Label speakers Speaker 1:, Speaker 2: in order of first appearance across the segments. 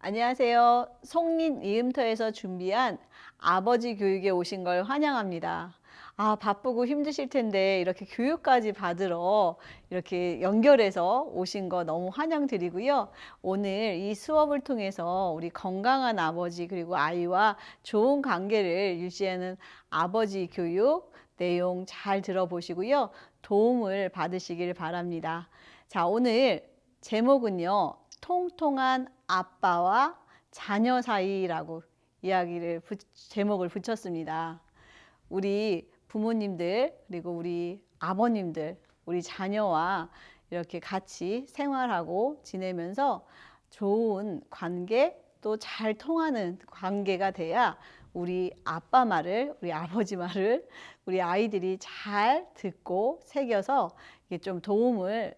Speaker 1: 안녕하세요. 송린 이음터에서 준비한 아버지 교육에 오신 걸 환영합니다. 바쁘고 힘드실 텐데 이렇게 교육까지 받으러 이렇게 연결해서 오신 거 너무 환영드리고요. 오늘 이 수업을 통해서 우리 건강한 아버지 그리고 아이와 좋은 관계를 유지하는 아버지 교육 내용 잘 들어보시고요. 도움을 받으시길 바랍니다. 자, 오늘 제목은요. 통통한 아빠와 자녀 사이라고 제목을 붙였습니다. 우리 부모님들 그리고 우리 아버님들 우리 자녀와 이렇게 같이 생활하고 지내면서 좋은 관계 또 잘 통하는 관계가 돼야 우리 아빠 말을 우리 아버지 말을 우리 아이들이 잘 듣고 새겨서 이게 좀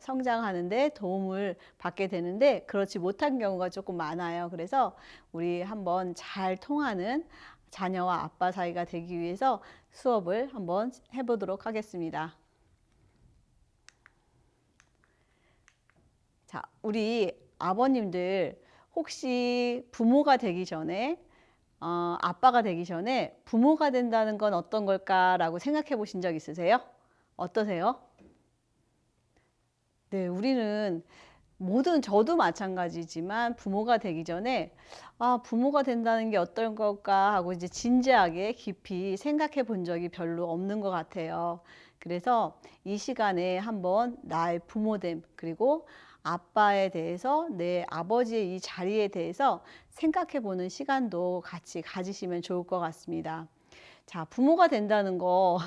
Speaker 1: 성장하는데 도움을 받게 되는데 그렇지 못한 경우가 조금 많아요. 그래서 우리 한번 잘 통하는 자녀와 아빠 사이가 되기 위해서 수업을 한번 해보도록 하겠습니다. 자, 우리 아버님들 혹시 부모가 되기 전에 아빠가 되기 전에 부모가 된다는 건 어떤 걸까라고 생각해 보신 적 있으세요? 어떠세요? 네, 우리는 저도 마찬가지지만 부모가 되기 전에 부모가 된다는 게 어떤 걸까 하고 이제 진지하게 깊이 생각해 본 적이 별로 없는 것 같아요. 그래서 이 시간에 한번 나의 부모됨 그리고 아빠에 대해서 내 아버지의 이 자리에 대해서 생각해 보는 시간도 같이 가지시면 좋을 것 같습니다. 자, 부모가 된다는 거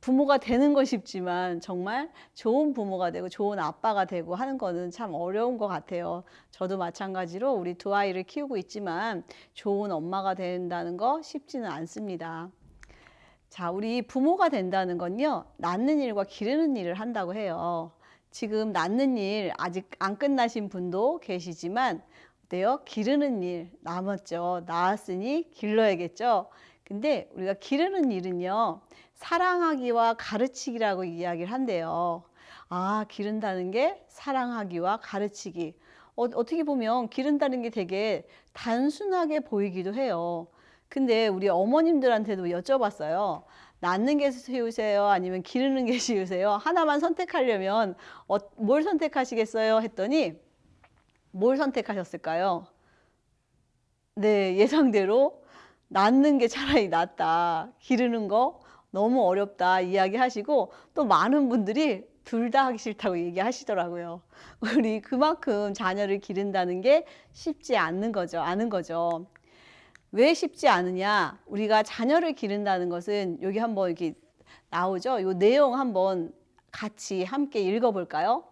Speaker 1: 부모가 되는 건 쉽지만 정말 좋은 부모가 되고 좋은 아빠가 되고 하는 거는 참 어려운 것 같아요. 저도 마찬가지로 우리 두 아이를 키우고 있지만 좋은 엄마가 된다는 거 쉽지는 않습니다. 자, 우리 부모가 된다는 건요, 낳는 일과 기르는 일을 한다고 해요. 지금 낳는 일 아직 안 끝나신 분도 계시지만 어때요? 기르는 일 남았죠. 낳았으니 길러야겠죠. 근데 우리가 기르는 일은요, 사랑하기와 가르치기라고 이야기를 한대요. 기른다는 게 사랑하기와 가르치기. 어떻게 보면 기른다는 게 되게 단순하게 보이기도 해요. 근데 우리 어머님들한테도 여쭤봤어요. 낳는 게 쉬우세요? 아니면 기르는 게 쉬우세요? 하나만 선택하려면 뭘 선택하시겠어요? 했더니 뭘 선택하셨을까요? 네, 예상대로 낳는 게 차라리 낫다. 기르는 거 너무 어렵다 이야기하시고 또 많은 분들이 둘 다 하기 싫다고 얘기하시더라고요. 우리 그만큼 자녀를 기른다는 게 쉽지 않는 거죠. 아는 거죠. 왜 쉽지 않으냐? 우리가 자녀를 기른다는 것은 여기 한번 이렇게 나오죠. 이 내용 한번 같이 함께 읽어볼까요?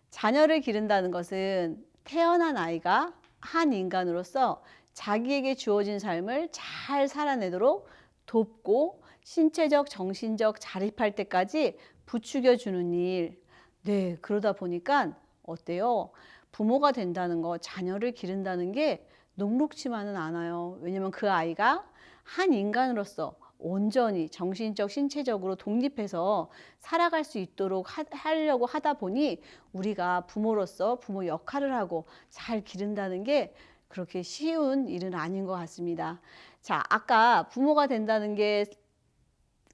Speaker 1: 자녀를 기른다는 것은 태어난 아이가 한 인간으로서 자기에게 주어진 삶을 잘 살아내도록 돕고 신체적, 정신적 자립할 때까지 부추겨 주는 일. 네, 그러다 보니까 어때요? 부모가 된다는 거, 자녀를 기른다는 게 녹록지만은 않아요. 왜냐면 그 아이가 한 인간으로서 온전히 정신적, 신체적으로 독립해서 살아갈 수 있도록 하려고 하다 보니 우리가 부모로서 부모 역할을 하고 잘 기른다는 게 그렇게 쉬운 일은 아닌 것 같습니다. 자, 아까 부모가 된다는 게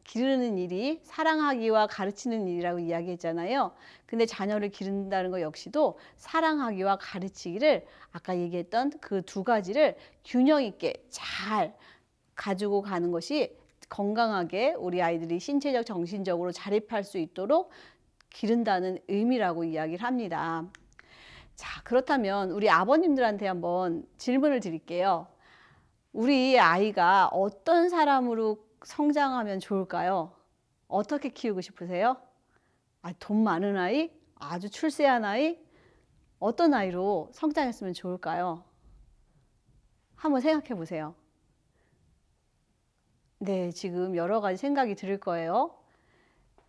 Speaker 1: 기르는 일이 사랑하기와 가르치는 일이라고 이야기했잖아요. 근데 자녀를 기른다는 것 역시도 사랑하기와 가르치기를 아까 얘기했던 그 두 가지를 균형 있게 잘 가지고 가는 것이 건강하게 우리 아이들이 신체적, 정신적으로 자립할 수 있도록 기른다는 의미라고 이야기를 합니다. 자, 그렇다면 우리 아버님들한테 한번 질문을 드릴게요. 우리 아이가 어떤 사람으로 성장하면 좋을까요? 어떻게 키우고 싶으세요? 돈 많은 아이? 아주 출세한 아이? 어떤 아이로 성장했으면 좋을까요? 한번 생각해 보세요. 네, 지금 여러 가지 생각이 들 거예요.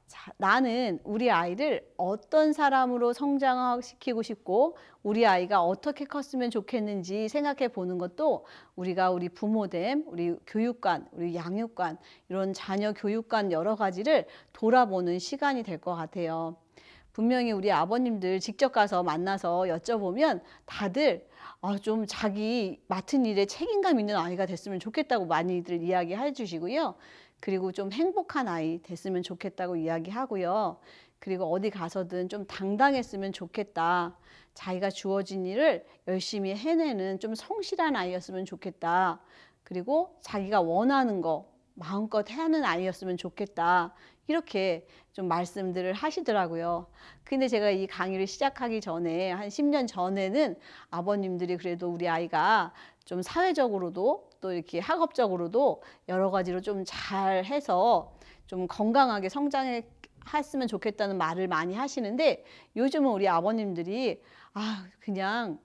Speaker 1: 자, 나는 우리 아이를 어떤 사람으로 성장시키고 싶고 우리 아이가 어떻게 컸으면 좋겠는지 생각해 보는 것도 우리가 우리 부모됨, 우리 교육관, 우리 양육관 이런 자녀 교육관 여러 가지를 돌아보는 시간이 될 것 같아요. 분명히 우리 아버님들 직접 가서 만나서 여쭤보면 다들 좀 자기 맡은 일에 책임감 있는 아이가 됐으면 좋겠다고 많이들 이야기해 주시고요. 그리고 좀 행복한 아이 됐으면 좋겠다고 이야기하고요. 그리고 어디 가서든 좀 당당했으면 좋겠다. 자기가 주어진 일을 열심히 해내는 좀 성실한 아이였으면 좋겠다. 그리고 자기가 원하는 거 마음껏 하는 아이였으면 좋겠다. 이렇게 좀 말씀들을 하시더라고요. 근데 제가 이 강의를 시작하기 전에 한 10년 전에는 아버님들이 그래도 우리 아이가 좀 사회적으로도 또 이렇게 학업적으로도 여러 가지로 좀 잘해서 좀 건강하게 성장했으면 좋겠다는 말을 많이 하시는데, 요즘은 우리 아버님들이 그냥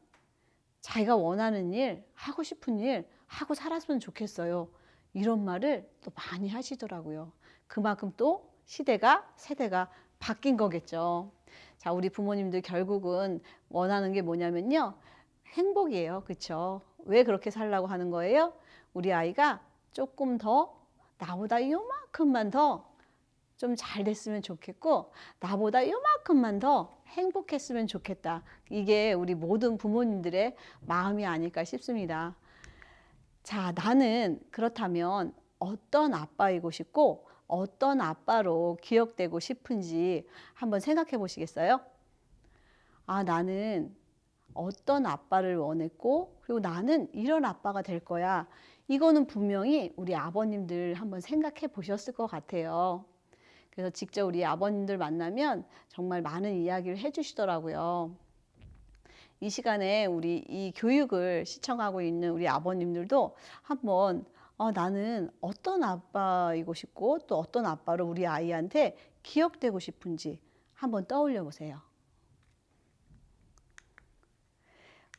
Speaker 1: 자기가 원하는 일, 하고 싶은 일 하고 살았으면 좋겠어요. 이런 말을 또 많이 하시더라고요. 그만큼 또 세대가 바뀐 거겠죠. 자, 우리 부모님들 결국은 원하는 게 뭐냐면요. 행복이에요. 그렇죠? 왜 그렇게 살라고 하는 거예요? 우리 아이가 조금 더 나보다 요만큼만 더 좀 잘 됐으면 좋겠고, 나보다 요만큼만 더 행복했으면 좋겠다. 이게 우리 모든 부모님들의 마음이 아닐까 싶습니다. 자, 나는 그렇다면 어떤 아빠이고 싶고 어떤 아빠로 기억되고 싶은지 한번 생각해 보시겠어요? 나는 어떤 아빠를 원했고, 그리고 나는 이런 아빠가 될 거야. 이거는 분명히 우리 아버님들 한번 생각해 보셨을 것 같아요. 그래서 직접 우리 아버님들 만나면 정말 많은 이야기를 해 주시더라고요. 이 시간에 우리 이 교육을 시청하고 있는 우리 아버님들도 한번 나는 어떤 아빠이고 싶고 또 어떤 아빠로 우리 아이한테 기억되고 싶은지 한번 떠올려 보세요.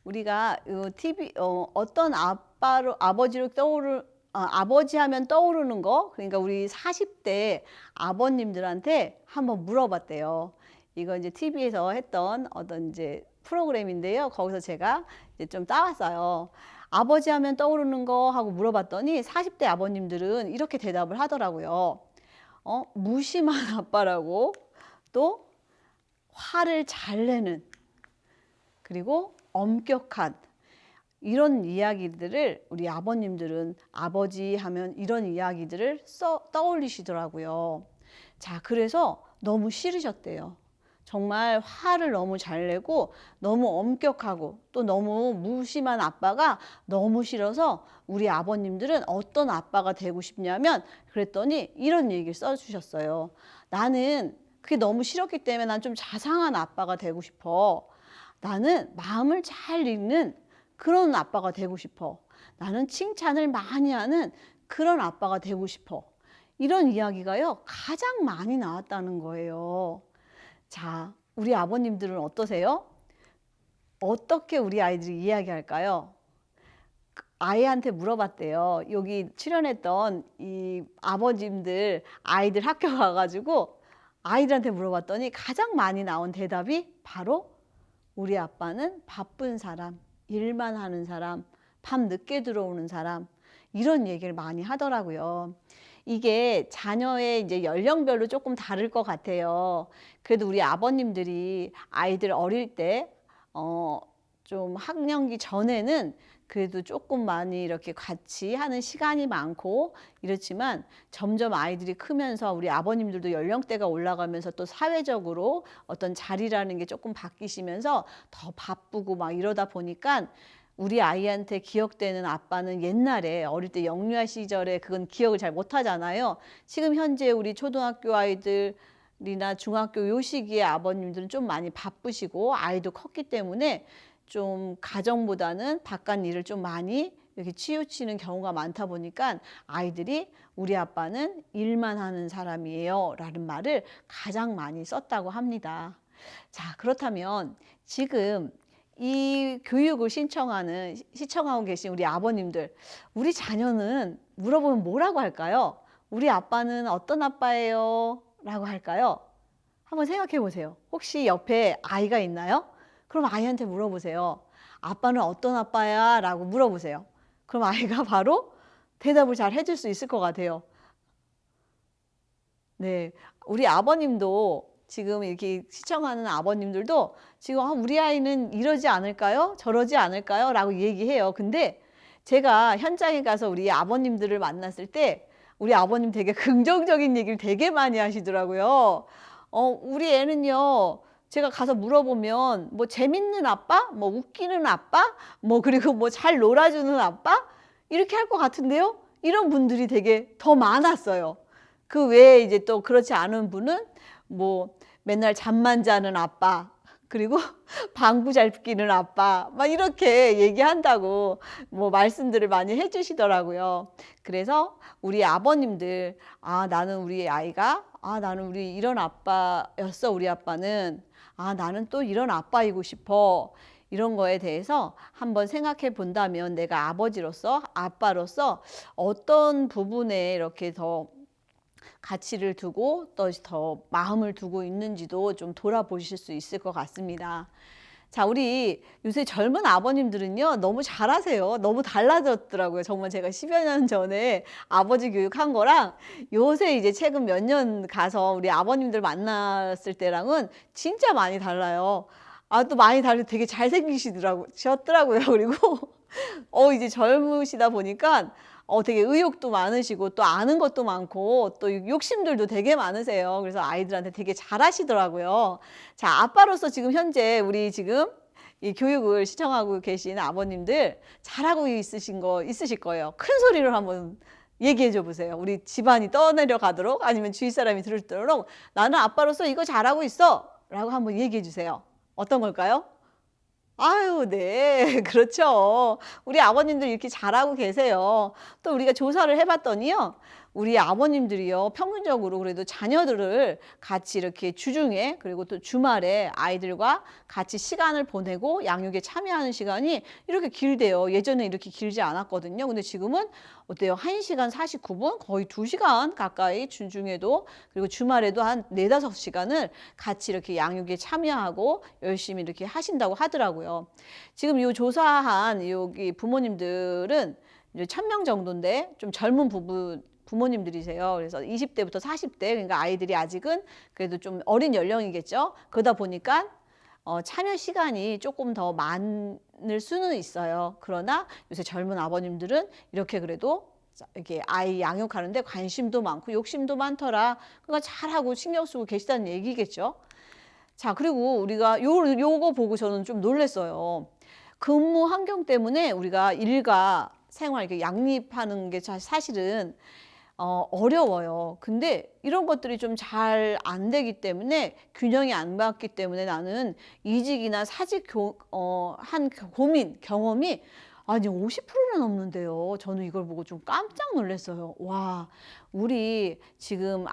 Speaker 1: 우리가 TV 어떤 아버지로 아버지 하면 떠오르는 거, 그러니까 우리 40대 아버님들한테 한번 물어봤대요. 이거 이제 TV에서 했던 어떤 이제 프로그램인데요. 거기서 제가 이제 좀 따왔어요. 아버지 하면 떠오르는 거 하고 물어봤더니 40대 아버님들은 이렇게 대답을 하더라고요. 무심한 아빠라고, 또 화를 잘 내는, 그리고 엄격한, 이런 이야기들을 우리 아버님들은 아버지 하면 이런 이야기들을 떠올리시더라고요. 자, 그래서 너무 싫으셨대요. 정말 화를 너무 잘 내고 너무 엄격하고 또 너무 무심한 아빠가 너무 싫어서 우리 아버님들은 어떤 아빠가 되고 싶냐면, 그랬더니 이런 얘기를 써주셨어요. 나는 그게 너무 싫었기 때문에 난 좀 자상한 아빠가 되고 싶어. 나는 마음을 잘 읽는 그런 아빠가 되고 싶어. 나는 칭찬을 많이 하는 그런 아빠가 되고 싶어. 이런 이야기가요, 가장 많이 나왔다는 거예요. 자, 우리 아버님들은 어떠세요? 어떻게 우리 아이들이 이야기할까요? 아이한테 물어봤대요. 여기 출연했던 이 아버님들 아이들 학교 가가지고 아이들한테 물어봤더니 가장 많이 나온 대답이 바로 우리 아빠는 바쁜 사람, 일만 하는 사람, 밤 늦게 들어오는 사람, 이런 얘기를 많이 하더라고요. 이게 자녀의 이제 연령별로 조금 다를 것 같아요. 그래도 우리 아버님들이 아이들 어릴 때, 좀 학령기 전에는 그래도 조금 많이 이렇게 같이 하는 시간이 많고 이렇지만, 점점 아이들이 크면서 우리 아버님들도 연령대가 올라가면서 또 사회적으로 어떤 자리라는 게 조금 바뀌시면서 더 바쁘고 막 이러다 보니까 우리 아이한테 기억되는 아빠는 옛날에 어릴 때 영유아 시절에 그건 기억을 잘 못하잖아요. 지금 현재 우리 초등학교 아이들이나 중학교 요 시기에 아버님들은 좀 많이 바쁘시고 아이도 컸기 때문에 좀 가정보다는 바깥 일을 좀 많이 이렇게 치우치는 경우가 많다 보니까 아이들이 우리 아빠는 일만 하는 사람이에요 라는 말을 가장 많이 썼다고 합니다. 자, 그렇다면 지금 이 교육을 시청하고 계신 우리 아버님들, 우리 자녀는 물어보면 뭐라고 할까요? 우리 아빠는 어떤 아빠예요? 라고 할까요? 한번 생각해 보세요. 혹시 옆에 아이가 있나요? 그럼 아이한테 물어보세요. 아빠는 어떤 아빠야? 라고 물어보세요. 그럼 아이가 바로 대답을 잘 해줄 수 있을 것 같아요. 네, 우리 아버님도 지금 이렇게 시청하는 아버님들도 지금 우리 아이는 이러지 않을까요? 저러지 않을까요? 라고 얘기해요. 근데 제가 현장에 가서 우리 아버님들을 만났을 때 우리 아버님 되게 긍정적인 얘기를 되게 많이 하시더라고요. 우리 애는요, 제가 가서 물어보면 뭐 재밌는 아빠, 뭐 웃기는 아빠, 뭐 그리고 뭐 잘 놀아주는 아빠 이렇게 할 것 같은데요. 이런 분들이 되게 더 많았어요. 그 외에 이제 또 그렇지 않은 분은 뭐 맨날 잠만 자는 아빠, 그리고 방구 잘 끼는 아빠, 막 이렇게 얘기한다고 뭐 말씀들을 많이 해주시더라고요. 그래서 우리 아버님들, 나는 우리 아이가, 나는 우리 이런 아빠였어, 우리 아빠는. 나는 또 이런 아빠이고 싶어. 이런 거에 대해서 한번 생각해 본다면 내가 아버지로서, 아빠로서 어떤 부분에 이렇게 더 가치를 두고 또 더 마음을 두고 있는지도 좀 돌아보실 수 있을 것 같습니다. 자, 우리 요새 젊은 아버님들은요, 너무 잘하세요. 너무 달라졌더라고요. 정말 제가 10여 년 전에 아버지 교육한 거랑 요새 이제 최근 몇 년 가서 우리 아버님들 만났을 때랑은 진짜 많이 달라요. 또 많이 달리 되게 잘생기시더라고요. 그리고 이제 젊으시다 보니까 되게 의욕도 많으시고 또 아는 것도 많고 또 욕심들도 되게 많으세요. 그래서 아이들한테 되게 잘하시더라고요. 자, 아빠로서 지금 현재 우리 지금 이 교육을 시청하고 계신 아버님들 잘하고 있으실 거예요. 큰 소리로 한번 얘기해 줘 보세요. 우리 집안이 떠내려 가도록, 아니면 주위 사람이 들도록 나는 아빠로서 이거 잘하고 있어 라고 한번 얘기해 주세요. 어떤 걸까요? 아유, 네. 그렇죠. 우리 아버님들 이렇게 잘하고 계세요. 또 우리가 조사를 해봤더니요, 우리 아버님들이요, 평균적으로 그래도 자녀들을 같이 이렇게 주중에 그리고 또 주말에 아이들과 같이 시간을 보내고 양육에 참여하는 시간이 이렇게 길대요. 예전에 이렇게 길지 않았거든요. 근데 지금은 어때요? 1시간 49분? 거의 2시간 가까이 주중에도 그리고 주말에도 한 4~5시간을 같이 이렇게 양육에 참여하고 열심히 이렇게 하신다고 하더라고요. 지금 요 조사한 여기 부모님들은 이제 1,000명 정도인데 좀 젊은 부모님들이세요. 그래서 20대부터 40대, 그러니까 아이들이 아직은 그래도 좀 어린 연령이겠죠. 그러다 보니까 참여 시간이 조금 더 많을 수는 있어요. 그러나 요새 젊은 아버님들은 이렇게 그래도 이렇게 아이 양육하는데 관심도 많고 욕심도 많더라. 그러니까 잘하고 신경 쓰고 계시다는 얘기겠죠. 자, 그리고 우리가 요거 보고 저는 좀 놀랐어요. 근무 환경 때문에 우리가 일과 생활 이렇게 양립하는 게 사실은 어려워요. 근데 이런 것들이 좀 잘 안 되기 때문에, 균형이 안 맞기 때문에 나는 이직이나 사직 한 경험이 아니 50%나 넘는데요. 저는 이걸 보고 좀 깜짝 놀랐어요. 와, 우리 지금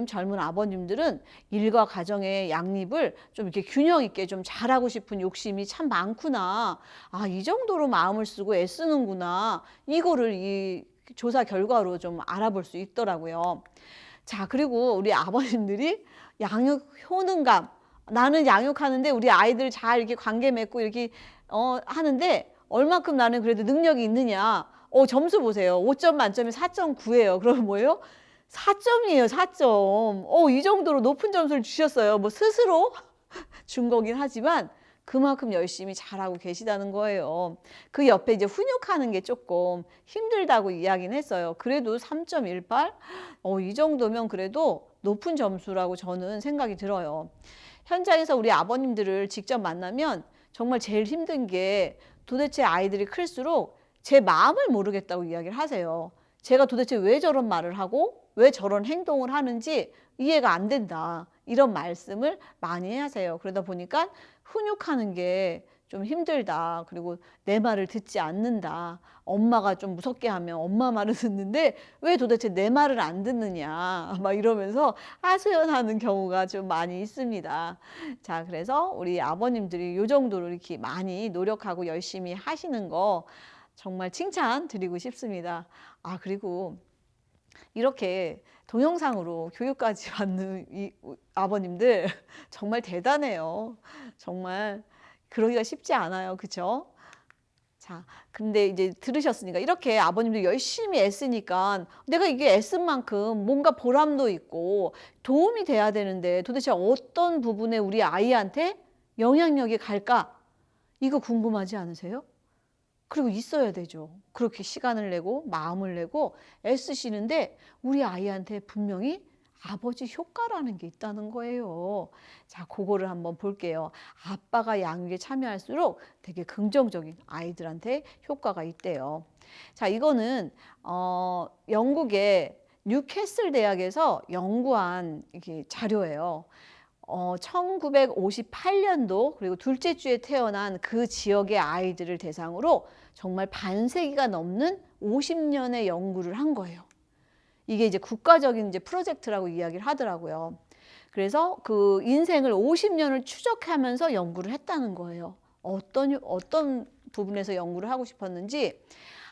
Speaker 1: 젊은 아버님들은 일과 가정의 양립을 좀 이렇게 균형 있게 좀 잘하고 싶은 욕심이 참 많구나. 이 정도로 마음을 쓰고 애쓰는구나. 이거를 이 조사 결과로 좀 알아볼 수 있더라고요. 자, 그리고 우리 아버님들이 양육 효능감, 나는 양육하는데 우리 아이들 잘 이렇게 관계 맺고 이렇게 하는데 얼마큼 나는 그래도 능력이 있느냐. 점수 보세요. 5점 만점에 4.9예요. 그러면 뭐예요? 4점이에요, 4점. 이 정도로 높은 점수를 주셨어요. 뭐 스스로 준 거긴 하지만 그만큼 열심히 잘하고 계시다는 거예요. 그 옆에 이제 훈육하는 게 조금 힘들다고 이야기는 했어요. 그래도 3.18? 이 정도면 그래도 높은 점수라고 저는 생각이 들어요. 현장에서 우리 아버님들을 직접 만나면 정말 제일 힘든 게 도대체 아이들이 클수록 제 마음을 모르겠다고 이야기를 하세요. 제가 도대체 왜 저런 말을 하고 왜 저런 행동을 하는지 이해가 안 된다. 이런 말씀을 많이 하세요. 그러다 보니까 훈육하는 게 좀 힘들다. 그리고 내 말을 듣지 않는다. 엄마가 좀 무섭게 하면 엄마 말을 듣는데 왜 도대체 내 말을 안 듣느냐. 막 이러면서 하소연하는 경우가 좀 많이 있습니다. 자, 그래서 우리 아버님들이 이 정도로 이렇게 많이 노력하고 열심히 하시는 거 정말 칭찬드리고 싶습니다. 그리고 이렇게 동영상으로 교육까지 받는 이 아버님들 정말 대단해요. 정말 그러기가 쉽지 않아요. 그죠? 자, 근데 이제 들으셨으니까 이렇게 아버님도 열심히 애쓰니까 내가 이게 애쓴 만큼 뭔가 보람도 있고 도움이 돼야 되는데 도대체 어떤 부분에 우리 아이한테 영향력이 갈까? 이거 궁금하지 않으세요? 그리고 있어야 되죠. 그렇게 시간을 내고 마음을 내고 애쓰시는데 우리 아이한테 분명히 아버지 효과라는 게 있다는 거예요. 자, 그거를 한번 볼게요. 아빠가 양육에 참여할수록 되게 긍정적인 아이들한테 효과가 있대요. 자, 이거는 영국의 뉴캐슬 대학에서 연구한 이게 자료예요. 1958년도 그리고 둘째 주에 태어난 그 지역의 아이들을 대상으로 정말 반세기가 넘는 50년의 연구를 한 거예요. 이게 이제 국가적인 이제 프로젝트라고 이야기를 하더라고요. 그래서 그 인생을 50년을 추적하면서 연구를 했다는 거예요. 어떤 부분에서 연구를 하고 싶었는지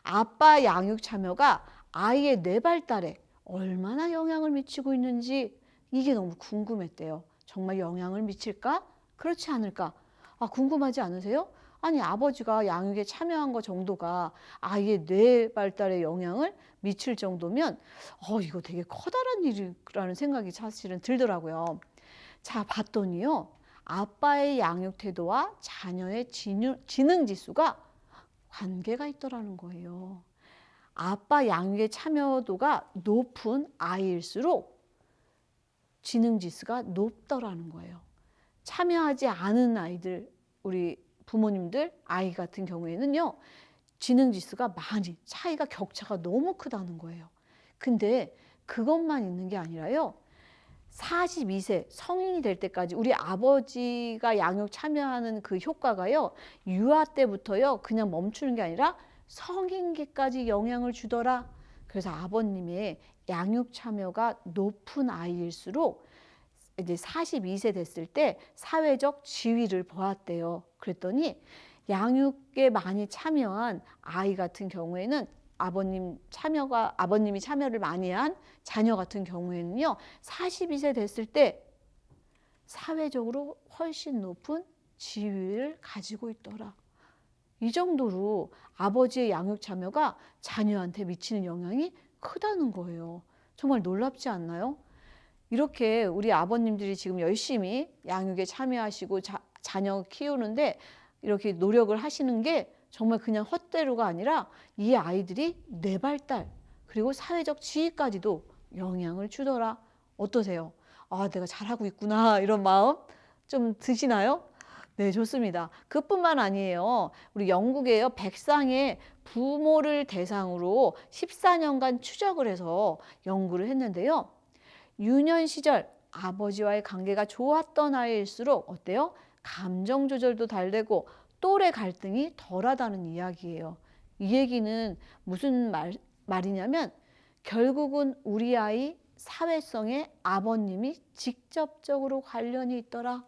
Speaker 1: 아빠 양육 참여가 아이의 뇌 발달에 얼마나 영향을 미치고 있는지 이게 너무 궁금했대요. 정말 영향을 미칠까? 그렇지 않을까? 아, 궁금하지 않으세요? 아니, 아버지가 양육에 참여한 것 정도가 아이의 뇌 발달에 영향을 미칠 정도면 이거 되게 커다란 일이라는 생각이 사실은 들더라고요. 자, 봤더니요. 아빠의 양육 태도와 자녀의 지능 지수가 관계가 있더라는 거예요. 아빠 양육에 참여도가 높은 아이일수록 지능 지수가 높더라는 거예요. 참여하지 않은 아이들, 우리 부모님들 아이 같은 경우에는요. 지능 지수가 많이 차이가 격차가 너무 크다는 거예요. 근데 그것만 있는 게 아니라요. 42세 성인이 될 때까지 우리 아버지가 양육 참여하는 그 효과가요. 유아 때부터요. 그냥 멈추는 게 아니라 성인기까지 영향을 주더라. 그래서 아버님의 양육 참여가 높은 아이일수록 이제 42세 됐을 때 사회적 지위를 보았대요. 그랬더니 양육에 많이 참여한 아이 같은 경우에는 아버님이 참여를 많이 한 자녀 같은 경우에는요. 42세 됐을 때 사회적으로 훨씬 높은 지위를 가지고 있더라. 이 정도로 아버지의 양육 참여가 자녀한테 미치는 영향이 크다는 거예요. 정말 놀랍지 않나요? 이렇게 우리 아버님들이 지금 열심히 양육에 참여하시고 자녀 키우는데 이렇게 노력을 하시는 게 정말 그냥 헛되로가 아니라 이 아이들이 뇌 발달 그리고 사회적 지위까지도 영향을 주더라. 어떠세요? 아, 내가 잘하고 있구나 이런 마음 좀 드시나요? 네, 좋습니다. 그뿐만 아니에요. 우리 영국에요. 백상의 부모를 대상으로 14년간 추적을 해서 연구를 했는데요. 유년 시절 아버지와의 관계가 좋았던 아이일수록 어때요? 감정 조절도 잘 되고 또래 갈등이 덜하다는 이야기예요. 이 얘기는 무슨 말이냐면 결국은 우리 아이 사회성에 아버님이 직접적으로 관련이 있더라.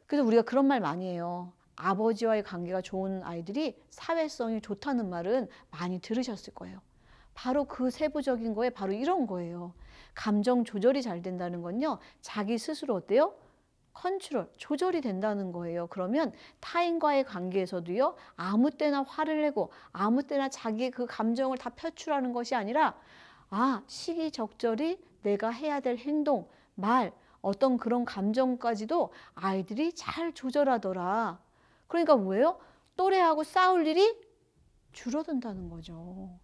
Speaker 1: 그래서 우리가 그런 말 많이 해요. 아버지와의 관계가 좋은 아이들이 사회성이 좋다는 말은 많이 들으셨을 거예요. 바로 그 세부적인 거에 바로 이런 거예요. 감정 조절이 잘 된다는 건요. 자기 스스로 어때요? 컨트롤, 조절이 된다는 거예요. 그러면 타인과의 관계에서도요. 아무 때나 화를 내고 아무 때나 자기의 그 감정을 다 표출하는 것이 아니라 시기적절히 내가 해야 될 행동, 말, 어떤 그런 감정까지도 아이들이 잘 조절하더라. 그러니까 뭐예요? 또래하고 싸울 일이 줄어든다는 거죠.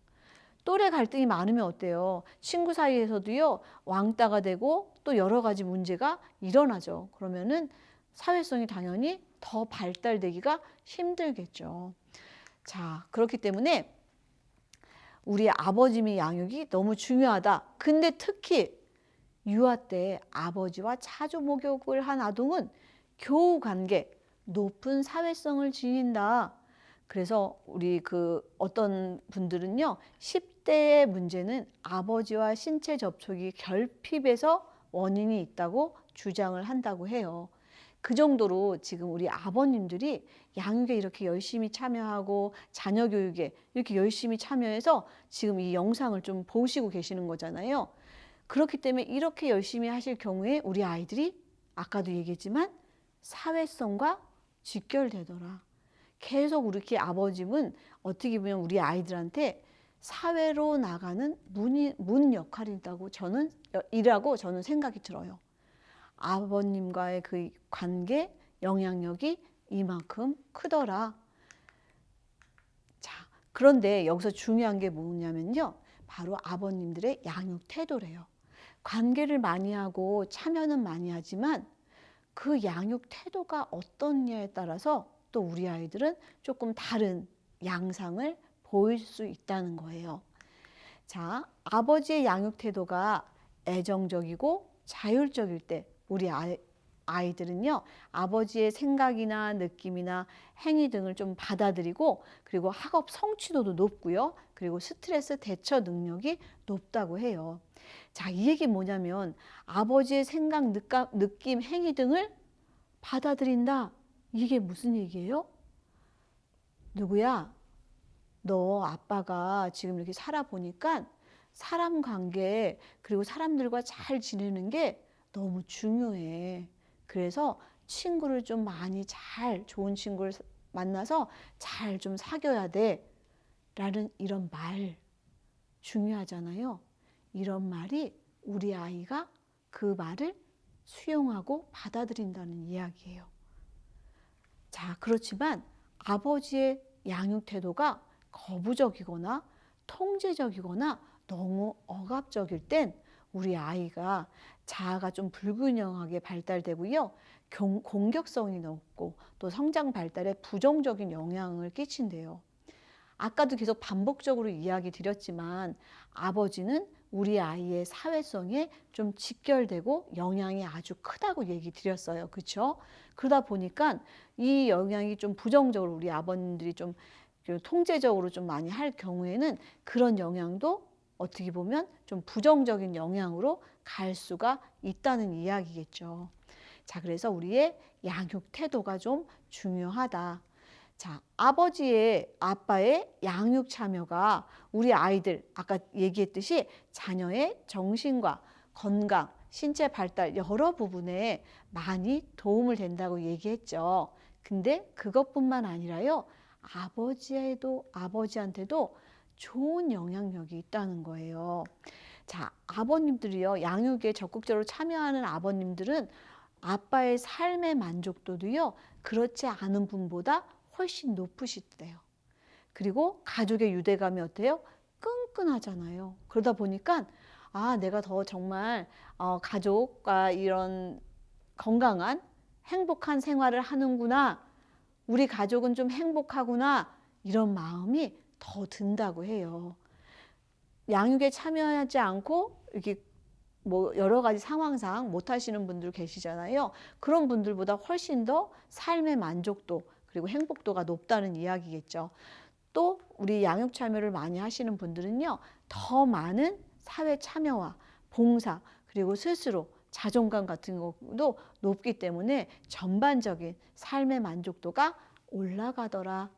Speaker 1: 또래 갈등이 많으면 어때요? 친구 사이에서도요, 왕따가 되고 또 여러 가지 문제가 일어나죠. 그러면은 사회성이 당연히 더 발달되기가 힘들겠죠. 자, 그렇기 때문에 우리 아버님의 양육이 너무 중요하다. 근데 특히 유아 때 아버지와 자주 목욕을 한 아동은 교우 관계, 높은 사회성을 지닌다. 그래서 우리 어떤 분들은요, 10대의 문제는 아버지와 신체 접촉이 결핍에서 원인이 있다고 주장을 한다고 해요. 그 정도로 지금 우리 아버님들이 양육에 이렇게 열심히 참여하고 자녀 교육에 이렇게 열심히 참여해서 지금 이 영상을 좀 보시고 계시는 거잖아요. 그렇기 때문에 이렇게 열심히 하실 경우에 우리 아이들이 아까도 얘기했지만 사회성과 직결되더라. 계속 이렇게 아버님은 어떻게 보면 우리 아이들한테 사회로 나가는 문 역할이 있다고 이라고 저는 생각이 들어요. 아버님과의 그 관계, 영향력이 이만큼 크더라. 자, 그런데 여기서 중요한 게 뭐냐면요. 바로 아버님들의 양육 태도래요. 관계를 많이 하고 참여는 많이 하지만 그 양육 태도가 어떻냐에 따라서 또 우리 아이들은 조금 다른 양상을 보일 수 있다는 거예요. 자, 아버지의 양육 태도가 애정적이고 자율적일 때 우리 아이들은요, 아버지의 생각이나 느낌이나 행위 등을 좀 받아들이고, 그리고 학업 성취도도 높고요. 그리고 스트레스 대처 능력이 높다고 해요. 자, 이 얘기 뭐냐면 아버지의 생각, 느낌, 행위 등을 받아들인다. 이게 무슨 얘기예요? 누구야? 너 아빠가 지금 이렇게 살아보니까 사람 관계 그리고 사람들과 잘 지내는 게 너무 중요해. 그래서 친구를 좀 많이 좋은 친구를 만나서 잘 좀 사귀어야 돼. 라는 이런 말 중요하잖아요. 이런 말이 우리 아이가 그 말을 수용하고 받아들인다는 이야기예요. 자, 그렇지만 아버지의 양육 태도가 거부적이거나 통제적이거나 너무 억압적일 땐 우리 아이가 자아가 좀 불균형하게 발달되고요. 공격성이 높고 또 성장 발달에 부정적인 영향을 끼친대요. 아까도 계속 반복적으로 이야기 드렸지만 아버지는 우리 아이의 사회성에 좀 직결되고 영향이 아주 크다고 얘기 드렸어요. 그렇죠? 그러다 보니까 이 영향이 좀 부정적으로 우리 아버님들이 좀 통제적으로 좀 많이 할 경우에는 그런 영향도 어떻게 보면 좀 부정적인 영향으로 갈 수가 있다는 이야기겠죠. 자, 그래서 우리의 양육 태도가 좀 중요하다. 자, 아빠의 양육 참여가 우리 아이들, 아까 얘기했듯이 자녀의 정신과 건강, 신체 발달 여러 부분에 많이 도움을 된다고 얘기했죠. 근데 그것뿐만 아니라요, 아버지한테도 좋은 영향력이 있다는 거예요. 자, 아버님들이요, 양육에 적극적으로 참여하는 아버님들은 아빠의 삶의 만족도도요, 그렇지 않은 분보다 훨씬 높으시대요. 그리고 가족의 유대감이 어때요? 끈끈하잖아요. 그러다 보니까 내가 더 정말 가족과 이런 건강한 행복한 생활을 하는구나. 우리 가족은 좀 행복하구나. 이런 마음이 더 든다고 해요. 양육에 참여하지 않고 이렇게 뭐 여러 가지 상황상 못 하시는 분들 계시잖아요. 그런 분들보다 훨씬 더 삶의 만족도 그리고 행복도가 높다는 이야기겠죠. 또 우리 양육 참여를 많이 하시는 분들은요, 더 많은 사회 참여와 봉사 그리고 스스로 자존감 같은 것도 높기 때문에 전반적인 삶의 만족도가 올라가더라.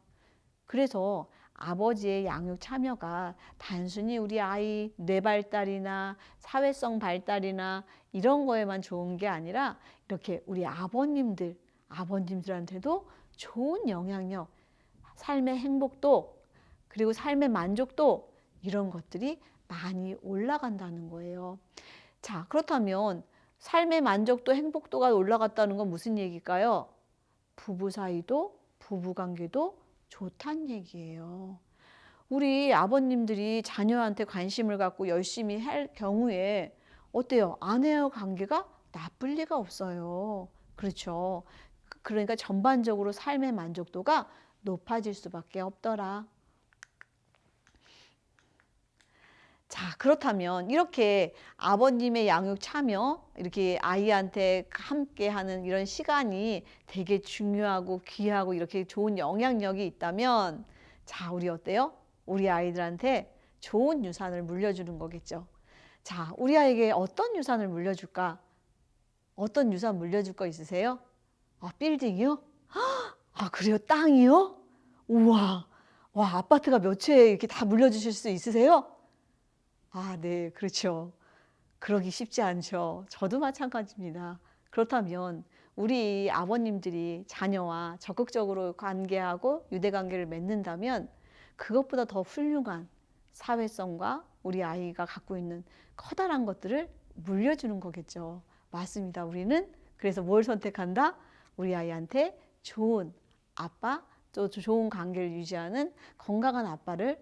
Speaker 1: 그래서 아버지의 양육 참여가 단순히 우리 아이 뇌 발달이나 사회성 발달이나 이런 거에만 좋은 게 아니라 이렇게 우리 아버님들한테도 좋은 영향력, 삶의 행복도 그리고 삶의 만족도 이런 것들이 많이 올라간다는 거예요. 자, 그렇다면 삶의 만족도, 행복도가 올라갔다는 건 무슨 얘기일까요? 부부 사이도, 부부 관계도 좋다는 얘기예요. 우리 아버님들이 자녀한테 관심을 갖고 열심히 할 경우에 어때요? 아내와 관계가 나쁠 리가 없어요. 그렇죠. 그러니까 전반적으로 삶의 만족도가 높아질 수밖에 없더라. 자, 그렇다면 이렇게 아버님의 양육 참여, 이렇게 아이한테 함께 하는 이런 시간이 되게 중요하고 귀하고 이렇게 좋은 영향력이 있다면, 자, 우리 어때요? 우리 아이들한테 좋은 유산을 물려주는 거겠죠. 자, 우리 아이에게 어떤 유산을 물려줄까? 어떤 유산 물려줄 거 있으세요? 빌딩이요? 그래요? 땅이요? 우와, 와, 아파트가 몇 채 이렇게 다 물려주실 수 있으세요? 네, 그렇죠. 그러기 쉽지 않죠. 저도 마찬가지입니다. 그렇다면 우리 아버님들이 자녀와 적극적으로 관계하고 유대관계를 맺는다면 그것보다 더 훌륭한 사회성과 우리 아이가 갖고 있는 커다란 것들을 물려주는 거겠죠. 맞습니다. 우리는 그래서 뭘 선택한다? 우리 아이한테 좋은 아빠, 또 좋은 관계를 유지하는 건강한 아빠의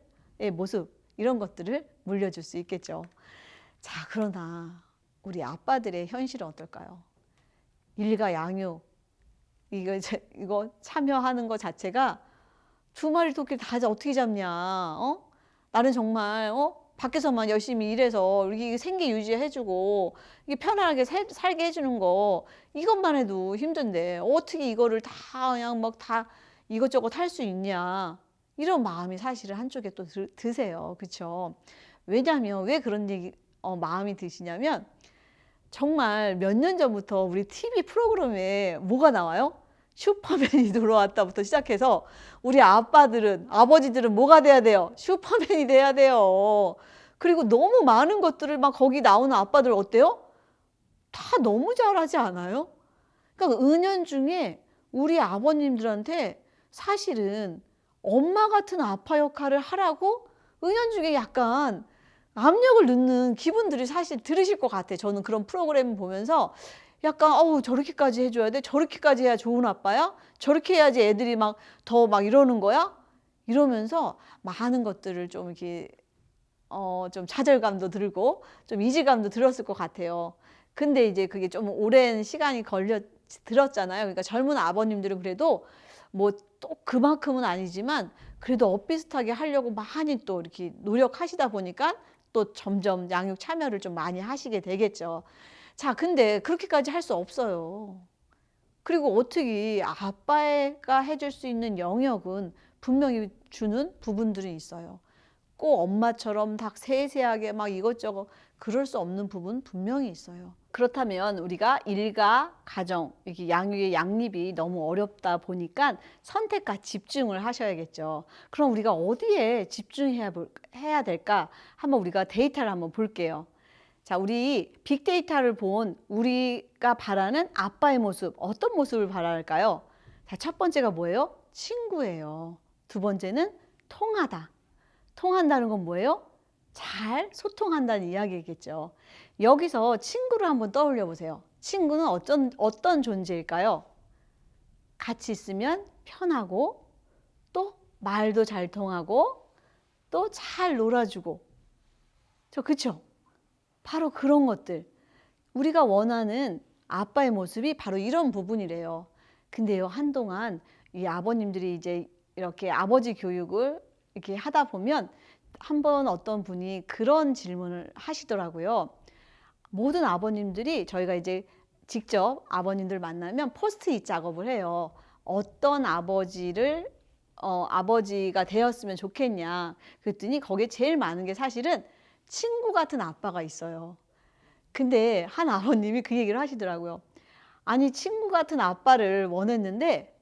Speaker 1: 모습, 이런 것들을 물려줄 수 있겠죠. 자, 그러나 우리 아빠들의 현실은 어떨까요? 일가 양육, 이거 참여하는 것 자체가 두 마리 토끼를 다 어떻게 잡냐? 나는 정말 밖에서만 열심히 일해서 이렇게 생계 유지해주고 이게 편안하게 살게 해주는 거, 이것만 해도 힘든데 어떻게 이거를 다 그냥 막 다 이것저것 할 수 있냐? 이런 마음이 사실은 한쪽에 또 드세요. 그렇죠? 왜냐하면 왜 그런 마음이 드시냐면, 정말 몇 년 전부터 우리 TV 프로그램에 뭐가 나와요? 슈퍼맨이 들어왔다부터 시작해서 우리 아버지들은 뭐가 돼야 돼요? 슈퍼맨이 돼야 돼요. 그리고 너무 많은 것들을 막 거기 나오는 아빠들 어때요? 다 너무 잘하지 않아요? 그러니까 은연중에 우리 아버님들한테 사실은 엄마 같은 아빠 역할을 하라고 은연중에 약간 압력을 넣는 기분들이 사실 들으실 것 같아요. 저는 그런 프로그램 보면서 약간 저렇게까지 해줘야 돼? 저렇게까지 해야 좋은 아빠야? 저렇게 해야지 애들이 막 더 막 이러는 거야? 이러면서 많은 것들을 좀 이렇게 좀 좌절감도 들고 좀 이질감도 들었을 것 같아요. 근데 이제 그게 좀 오랜 시간이 들었잖아요. 그러니까 젊은 아버님들은 그래도 뭐 또 그만큼은 아니지만 그래도 엇비슷하게 하려고 많이 또 이렇게 노력하시다 보니까 또 점점 양육 참여를 좀 많이 하시게 되겠죠. 자, 근데 그렇게까지 할 수 없어요. 그리고 어떻게 아빠가 해줄 수 있는 영역은 분명히 주는 부분들이 있어요. 꼭 엄마처럼 다 세세하게 막 이것저것 그럴 수 없는 부분 분명히 있어요. 그렇다면 우리가 일과 가정, 이렇게 양육의 양립이 너무 어렵다 보니까 선택과 집중을 하셔야겠죠. 그럼 우리가 어디에 집중해야 될까? 한번 우리가 데이터를 한번 볼게요. 자, 우리 빅데이터를 본 우리가 바라는 아빠의 모습, 어떤 모습을 바랄까요? 자, 첫 번째가 뭐예요? 친구예요. 두 번째는 통하다. 통한다는 건 뭐예요? 잘 소통한다는 이야기겠죠. 여기서 친구를 한번 떠올려 보세요. 친구는 어떤 존재일까요? 같이 있으면 편하고, 또 말도 잘 통하고, 또 잘 놀아주고. 그쵸? 바로 그런 것들. 우리가 원하는 아빠의 모습이 바로 이런 부분이래요. 근데요, 한동안 이 아버님들이 이제 이렇게 아버지 교육을 이렇게 하다 보면 한번 어떤 분이 그런 질문을 하시더라고요. 모든 아버님들이 저희가 이제 직접 아버님들 만나면 포스트잇 작업을 해요. 어떤 아버지가 되었으면 좋겠냐. 그랬더니 거기에 제일 많은 게 사실은 친구 같은 아빠가 있어요. 근데 한 아버님이 그 얘기를 하시더라고요. 아니, 친구 같은 아빠를 원했는데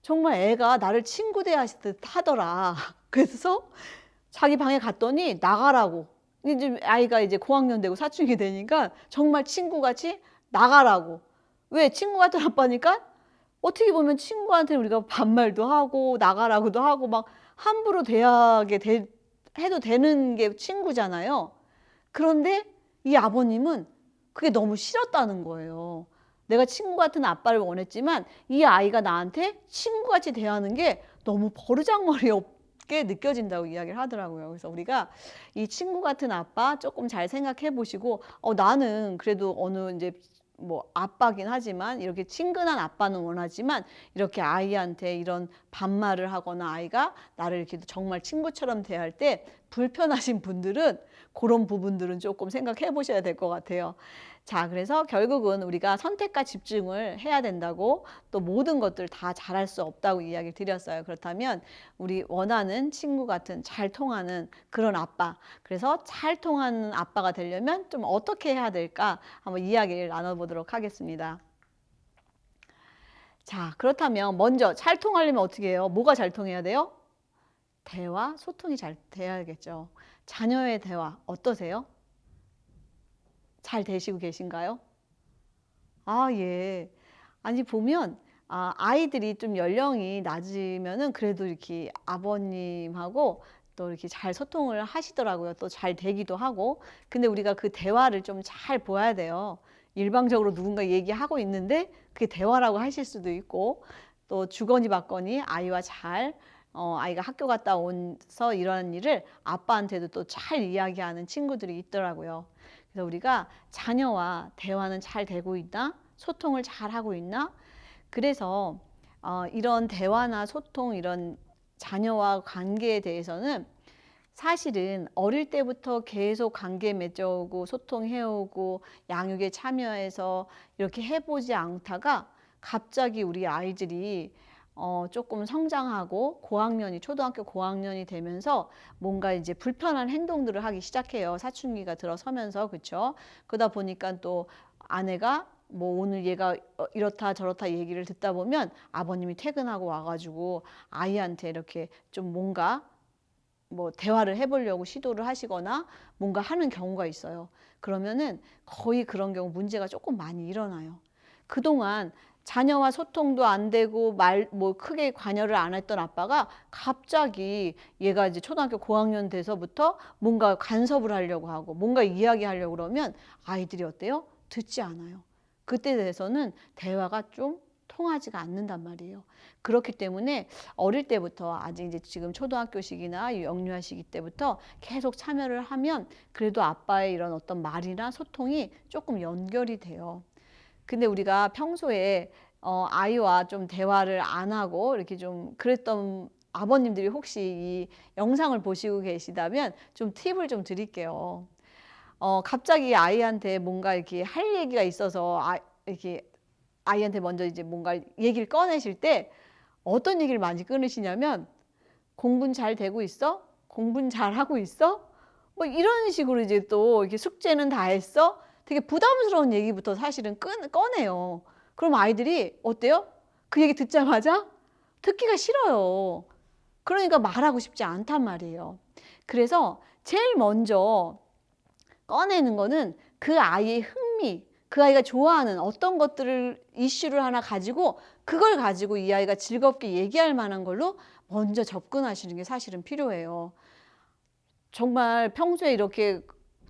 Speaker 1: 정말 애가 나를 친구 대하듯 하더라. 그래서 자기 방에 갔더니 나가라고. 이제 아이가 이제 고학년 되고 사춘기 되니까 정말 친구같이 나가라고. 왜? 친구 같은 아빠니까 어떻게 보면 친구한테 우리가 반말도 하고 나가라고도 하고 막 함부로 해도 되는 게 친구잖아요. 그런데 이 아버님은 그게 너무 싫었다는 거예요. 내가 친구 같은 아빠를 원했지만 이 아이가 나한테 친구같이 대하는 게 너무 버르장머리 없게 느껴진다고 이야기를 하더라고요. 그래서 우리가 이 친구 같은 아빠 조금 잘 생각해 보시고, 나는 그래도 어느 이제 뭐 아빠긴 하지만 이렇게 친근한 아빠는 원하지만 이렇게 아이한테 이런 반말을 하거나 아이가 나를 이렇게 정말 친구처럼 대할 때 불편하신 분들은 그런 부분들은 조금 생각해 보셔야 될 것 같아요. 자, 그래서 결국은 우리가 선택과 집중을 해야 된다고, 또 모든 것들 다 잘할 수 없다고 이야기를 드렸어요. 그렇다면 우리 원하는 친구 같은 잘 통하는 그런 아빠, 그래서 잘 통하는 아빠가 되려면 좀 어떻게 해야 될까 한번 이야기를 나눠보도록 하겠습니다. 자, 그렇다면 먼저 잘 통하려면 어떻게 해요? 뭐가 잘 통해야 돼요? 대화, 소통이 잘 돼야겠죠. 자녀의 대화 어떠세요? 잘 되시고 계신가요? 아, 예. 아니 보면 아이들이 좀 연령이 낮으면은 그래도 이렇게 아버님하고 또 이렇게 잘 소통을 하시더라고요. 또 잘 되기도 하고. 근데 우리가 그 대화를 좀 잘 보아야 돼요. 일방적으로 누군가 얘기하고 있는데 그게 대화라고 하실 수도 있고, 또 주거니 받거니 아이와 잘 아이가 학교 갔다 온서 이런 일을 아빠한테도 또 잘 이야기하는 친구들이 있더라고요. 그래서 우리가 자녀와 대화는 잘 되고 있나? 소통을 잘 하고 있나? 그래서 이런 대화나 소통, 이런 자녀와 관계에 대해서는 사실은 어릴 때부터 계속 관계 맺어오고 소통해오고 양육에 참여해서 이렇게 해보지 않다가 갑자기 우리 아이들이 조금 성장하고 고학년이 초등학교 고학년이 되면서 뭔가 이제 불편한 행동들을 하기 시작해요. 사춘기가 들어서면서. 그렇죠? 그러다 보니까 또 아내가 뭐 오늘 얘가 이렇다 저렇다 얘기를 듣다 보면 아버님이 퇴근하고 와가지고 아이한테 이렇게 좀 뭔가 뭐 대화를 해보려고 시도를 하시거나 뭔가 하는 경우가 있어요. 그러면은 거의 그런 경우 문제가 조금 많이 일어나요. 그동안 자녀와 소통도 안 되고 뭐 크게 관여를 안 했던 아빠가 갑자기 얘가 이제 초등학교 고학년 돼서부터 뭔가 간섭을 하려고 하고 뭔가 이야기하려고 그러면 아이들이 어때요? 듣지 않아요. 그때 대해서는 대화가 좀 통하지가 않는단 말이에요. 그렇기 때문에 어릴 때부터 아직 이제 지금 초등학교식이나 영유아 시기 때부터 계속 참여를 하면 그래도 아빠의 이런 어떤 말이나 소통이 조금 연결이 돼요. 근데 우리가 평소에 아이와 좀 대화를 안 하고 이렇게 좀 그랬던 아버님들이 혹시 이 영상을 보시고 계시다면 좀 팁을 좀 드릴게요. 갑자기 아이한테 뭔가 이렇게 할 얘기가 있어서 이렇게 아이한테 먼저 이제 뭔가 얘기를 꺼내실 때 어떤 얘기를 많이 끊으시냐면 공부는 잘 되고 있어? 공부는 잘 하고 있어? 뭐 이런 식으로 이제 또 이렇게 숙제는 다 했어? 되게 부담스러운 얘기부터 사실은 꺼내요. 그럼 아이들이 어때요? 그 얘기 듣자마자 듣기가 싫어요. 그러니까 말하고 싶지 않단 말이에요. 그래서 제일 먼저 꺼내는 거는 그 아이의 흥미, 그 아이가 좋아하는 어떤 것들을 이슈를 하나 가지고 그걸 가지고 이 아이가 즐겁게 얘기할 만한 걸로 먼저 접근하시는 게 사실은 필요해요. 정말 평소에 이렇게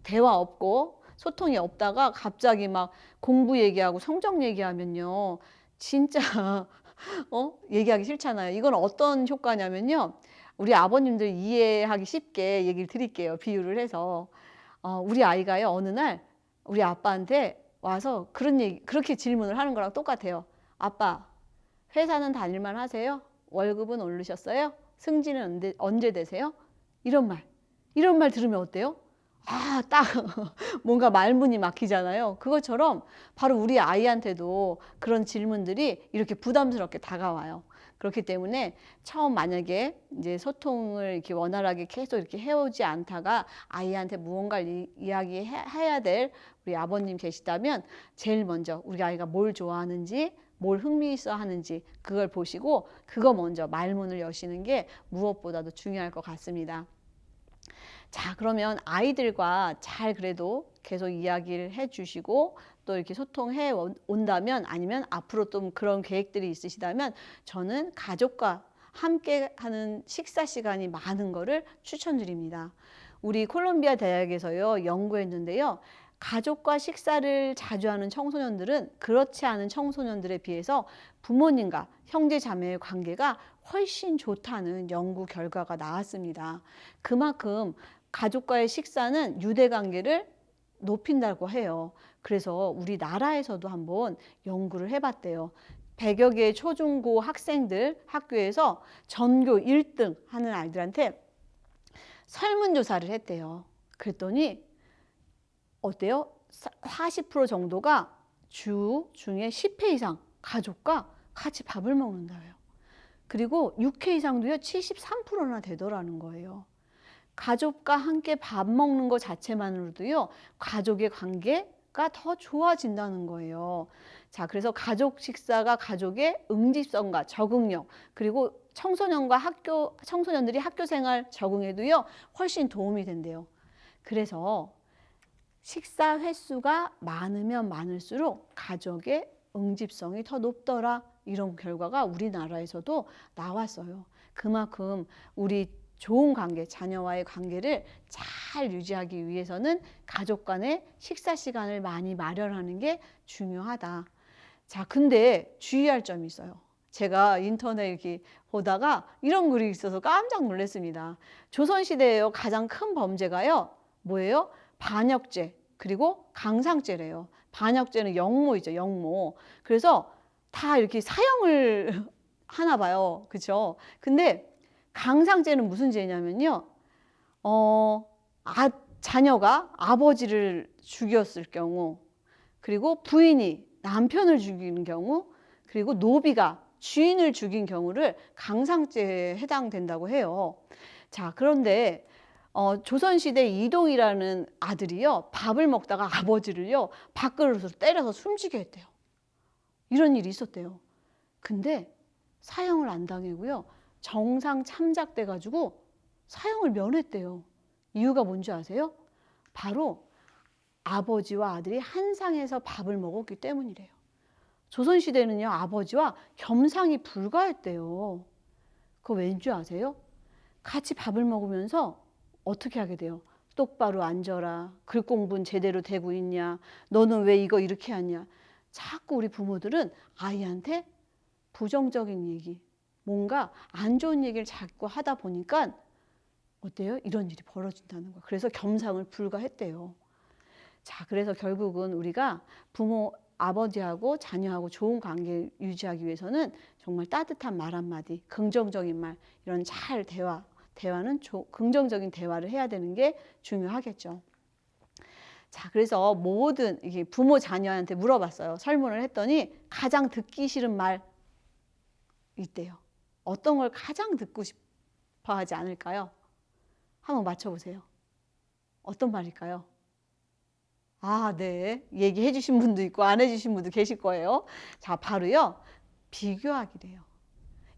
Speaker 1: 대화 없고 소통이 없다가 갑자기 막 공부 얘기하고 성적 얘기하면요. 진짜 얘기하기 싫잖아요. 이건 어떤 효과냐면요. 우리 아버님들 이해하기 쉽게 얘기를 드릴게요. 비유를 해서. 우리 아이가요, 어느 날 우리 아빠한테 와서 그렇게 질문을 하는 거랑 똑같아요. 아빠, 회사는 다닐만 하세요? 월급은 오르셨어요? 승진은 언제 되세요? 이런 말. 이런 말 들으면 어때요? 딱 뭔가 말문이 막히잖아요. 그것처럼 바로 우리 아이한테도 그런 질문들이 이렇게 부담스럽게 다가와요. 그렇기 때문에 처음 만약에 이제 소통을 이렇게 원활하게 계속 이렇게 해오지 않다가 아이한테 무언가를 이야기해야 될 우리 아버님 계시다면 제일 먼저 우리 아이가 뭘 좋아하는지 뭘 흥미있어 하는지 그걸 보시고 그거 먼저 말문을 여시는 게 무엇보다도 중요할 것 같습니다. 자, 그러면 아이들과 잘 그래도 계속 이야기를 해 주시고 또 이렇게 소통해 온다면 아니면 앞으로 또 그런 계획들이 있으시다면 저는 가족과 함께 하는 식사 시간이 많은 거를 추천드립니다. 우리 콜롬비아 대학에서요, 연구했는데요. 가족과 식사를 자주 하는 청소년들은 그렇지 않은 청소년들에 비해서 부모님과 형제 자매의 관계가 훨씬 좋다는 연구 결과가 나왔습니다. 그만큼 가족과의 식사는 유대관계를 높인다고 해요. 그래서 우리나라에서도 한번 연구를 해봤대요. 100여 개의 초중고 학생들 학교에서 전교 1등 하는 아이들한테 설문조사를 했대요. 그랬더니 어때요? 40% 정도가 주 중에 10회 이상 가족과 같이 밥을 먹는다요. 그리고 6회 이상도요 73%나 되더라는 거예요. 가족과 함께 밥 먹는 것 자체만으로도요 가족의 관계가 더 좋아진다는 거예요. 자, 그래서 가족 식사가 가족의 응집성과 적응력 그리고 청소년들이 학교 생활 적응에도요 훨씬 도움이 된대요. 그래서 식사 횟수가 많으면 많을수록 가족의 응집성이 더 높더라. 이런 결과가 우리나라에서도 나왔어요. 그만큼 우리 좋은 관계, 자녀와의 관계를 잘 유지하기 위해서는 가족 간의 식사 시간을 많이 마련하는 게 중요하다. 자, 근데 주의할 점이 있어요. 제가 인터넷 이렇게 보다가 이런 글이 있어서 깜짝 놀랐습니다. 조선시대에요, 가장 큰 범죄가요, 뭐예요? 반역죄, 그리고 강상죄래요. 반역죄는 영모이죠, 영모. 그래서 다 이렇게 사형을 하나 봐요. 그쵸? 근데 강상죄는 무슨 죄냐면요, 자녀가 아버지를 죽였을 경우, 그리고 부인이 남편을 죽이는 경우, 그리고 노비가 주인을 죽인 경우를 강상죄에 해당된다고 해요. 자, 그런데 조선시대 이동이라는 아들이요, 밥을 먹다가 아버지를요, 밥그릇으로 때려서 숨지게 했대요. 이런 일이 있었대요. 근데 사형을 안 당하고요, 정상 참작돼 가지고 사형을 면했대요. 이유가 뭔지 아세요? 바로 아버지와 아들이 한 상에서 밥을 먹었기 때문이래요. 조선시대는요, 아버지와 겸상이 불가했대요. 그거 왠지 아세요? 같이 밥을 먹으면서 어떻게 하게 돼요? 똑바로 앉아라. 글 공부는 제대로 되고 있냐? 너는 왜 이거 이렇게 하냐? 자꾸 우리 부모들은 아이한테 부정적인 얘기, 뭔가 안 좋은 얘기를 자꾸 하다 보니까 어때요? 이런 일이 벌어진다는 거예요. 그래서 겸상을 불가했대요. 자, 그래서 결국은 우리가 부모, 아버지하고 자녀하고 좋은 관계를 유지하기 위해서는 정말 따뜻한 말 한마디, 긍정적인 말, 이런 잘 대화는 긍정적인 대화를 해야 되는 게 중요하겠죠. 자, 그래서 모든 이게 부모 자녀한테 물어봤어요. 설문을 했더니 가장 듣기 싫은 말 있대요. 어떤 걸 가장 듣고 싶어 하지 않을까요? 한번 맞춰보세요. 어떤 말일까요? 아, 네. 얘기해 주신 분도 있고 안 해주신 분도 계실 거예요. 자, 바로요, 비교하기래요.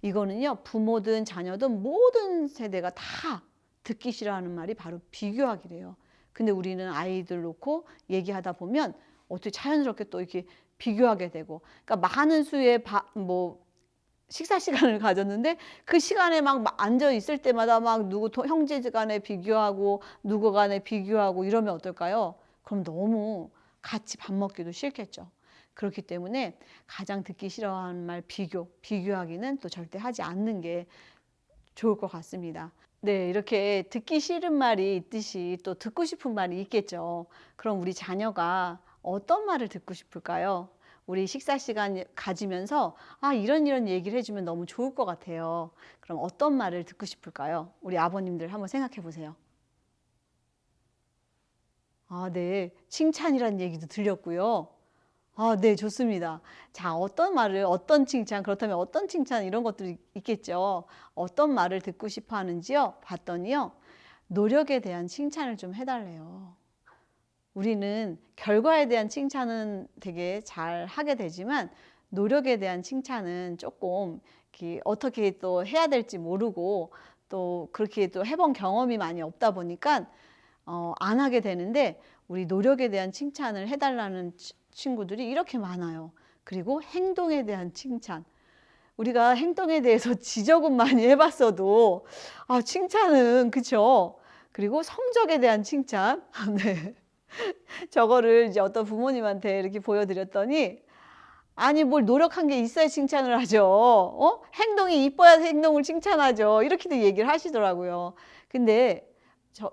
Speaker 1: 이거는요, 부모든 자녀든 모든 세대가 다 듣기 싫어하는 말이 바로 비교하기래요. 근데 우리는 아이들 놓고 얘기하다 보면 어떻게 자연스럽게 또 이렇게 비교하게 되고, 그러니까 많은 수의 식사 시간을 가졌는데 그 시간에 막 앉아 있을 때마다 막 누구 형제 간에 비교하고 누구 간에 비교하고 이러면 어떨까요? 그럼 너무 같이 밥 먹기도 싫겠죠. 그렇기 때문에 가장 듣기 싫어하는 말 비교하기는 또 절대 하지 않는 게 좋을 것 같습니다. 네, 이렇게 듣기 싫은 말이 있듯이 또 듣고 싶은 말이 있겠죠. 그럼 우리 자녀가 어떤 말을 듣고 싶을까요? 우리 식사 시간 가지면서 이런 얘기를 해주면 너무 좋을 것 같아요. 그럼 어떤 말을 듣고 싶을까요? 우리 아버님들 한번 생각해 보세요. 네. 칭찬이라는 얘기도 들렸고요. 네, 좋습니다. 자, 어떤 말을, 어떤 칭찬, 그렇다면 어떤 칭찬, 이런 것들이 있겠죠. 어떤 말을 듣고 싶어 하는지요? 봤더니요, 노력에 대한 칭찬을 좀 해달래요. 우리는 결과에 대한 칭찬은 되게 잘 하게 되지만 노력에 대한 칭찬은 조금 이렇게 어떻게 또 해야 될지 모르고 또 그렇게 또 해본 경험이 많이 없다 보니까 안 하게 되는데, 우리 노력에 대한 칭찬을 해달라는 친구들이 이렇게 많아요. 그리고 행동에 대한 칭찬. 우리가 행동에 대해서 지적은 많이 해봤어도 칭찬은, 그쵸? 그리고 성적에 대한 칭찬. 네. 저거를 이제 어떤 부모님한테 이렇게 보여드렸더니, 아니 뭘 노력한 게 있어야 칭찬을 하죠. 행동이 이뻐야 행동을 칭찬하죠. 이렇게도 얘기를 하시더라고요. 근데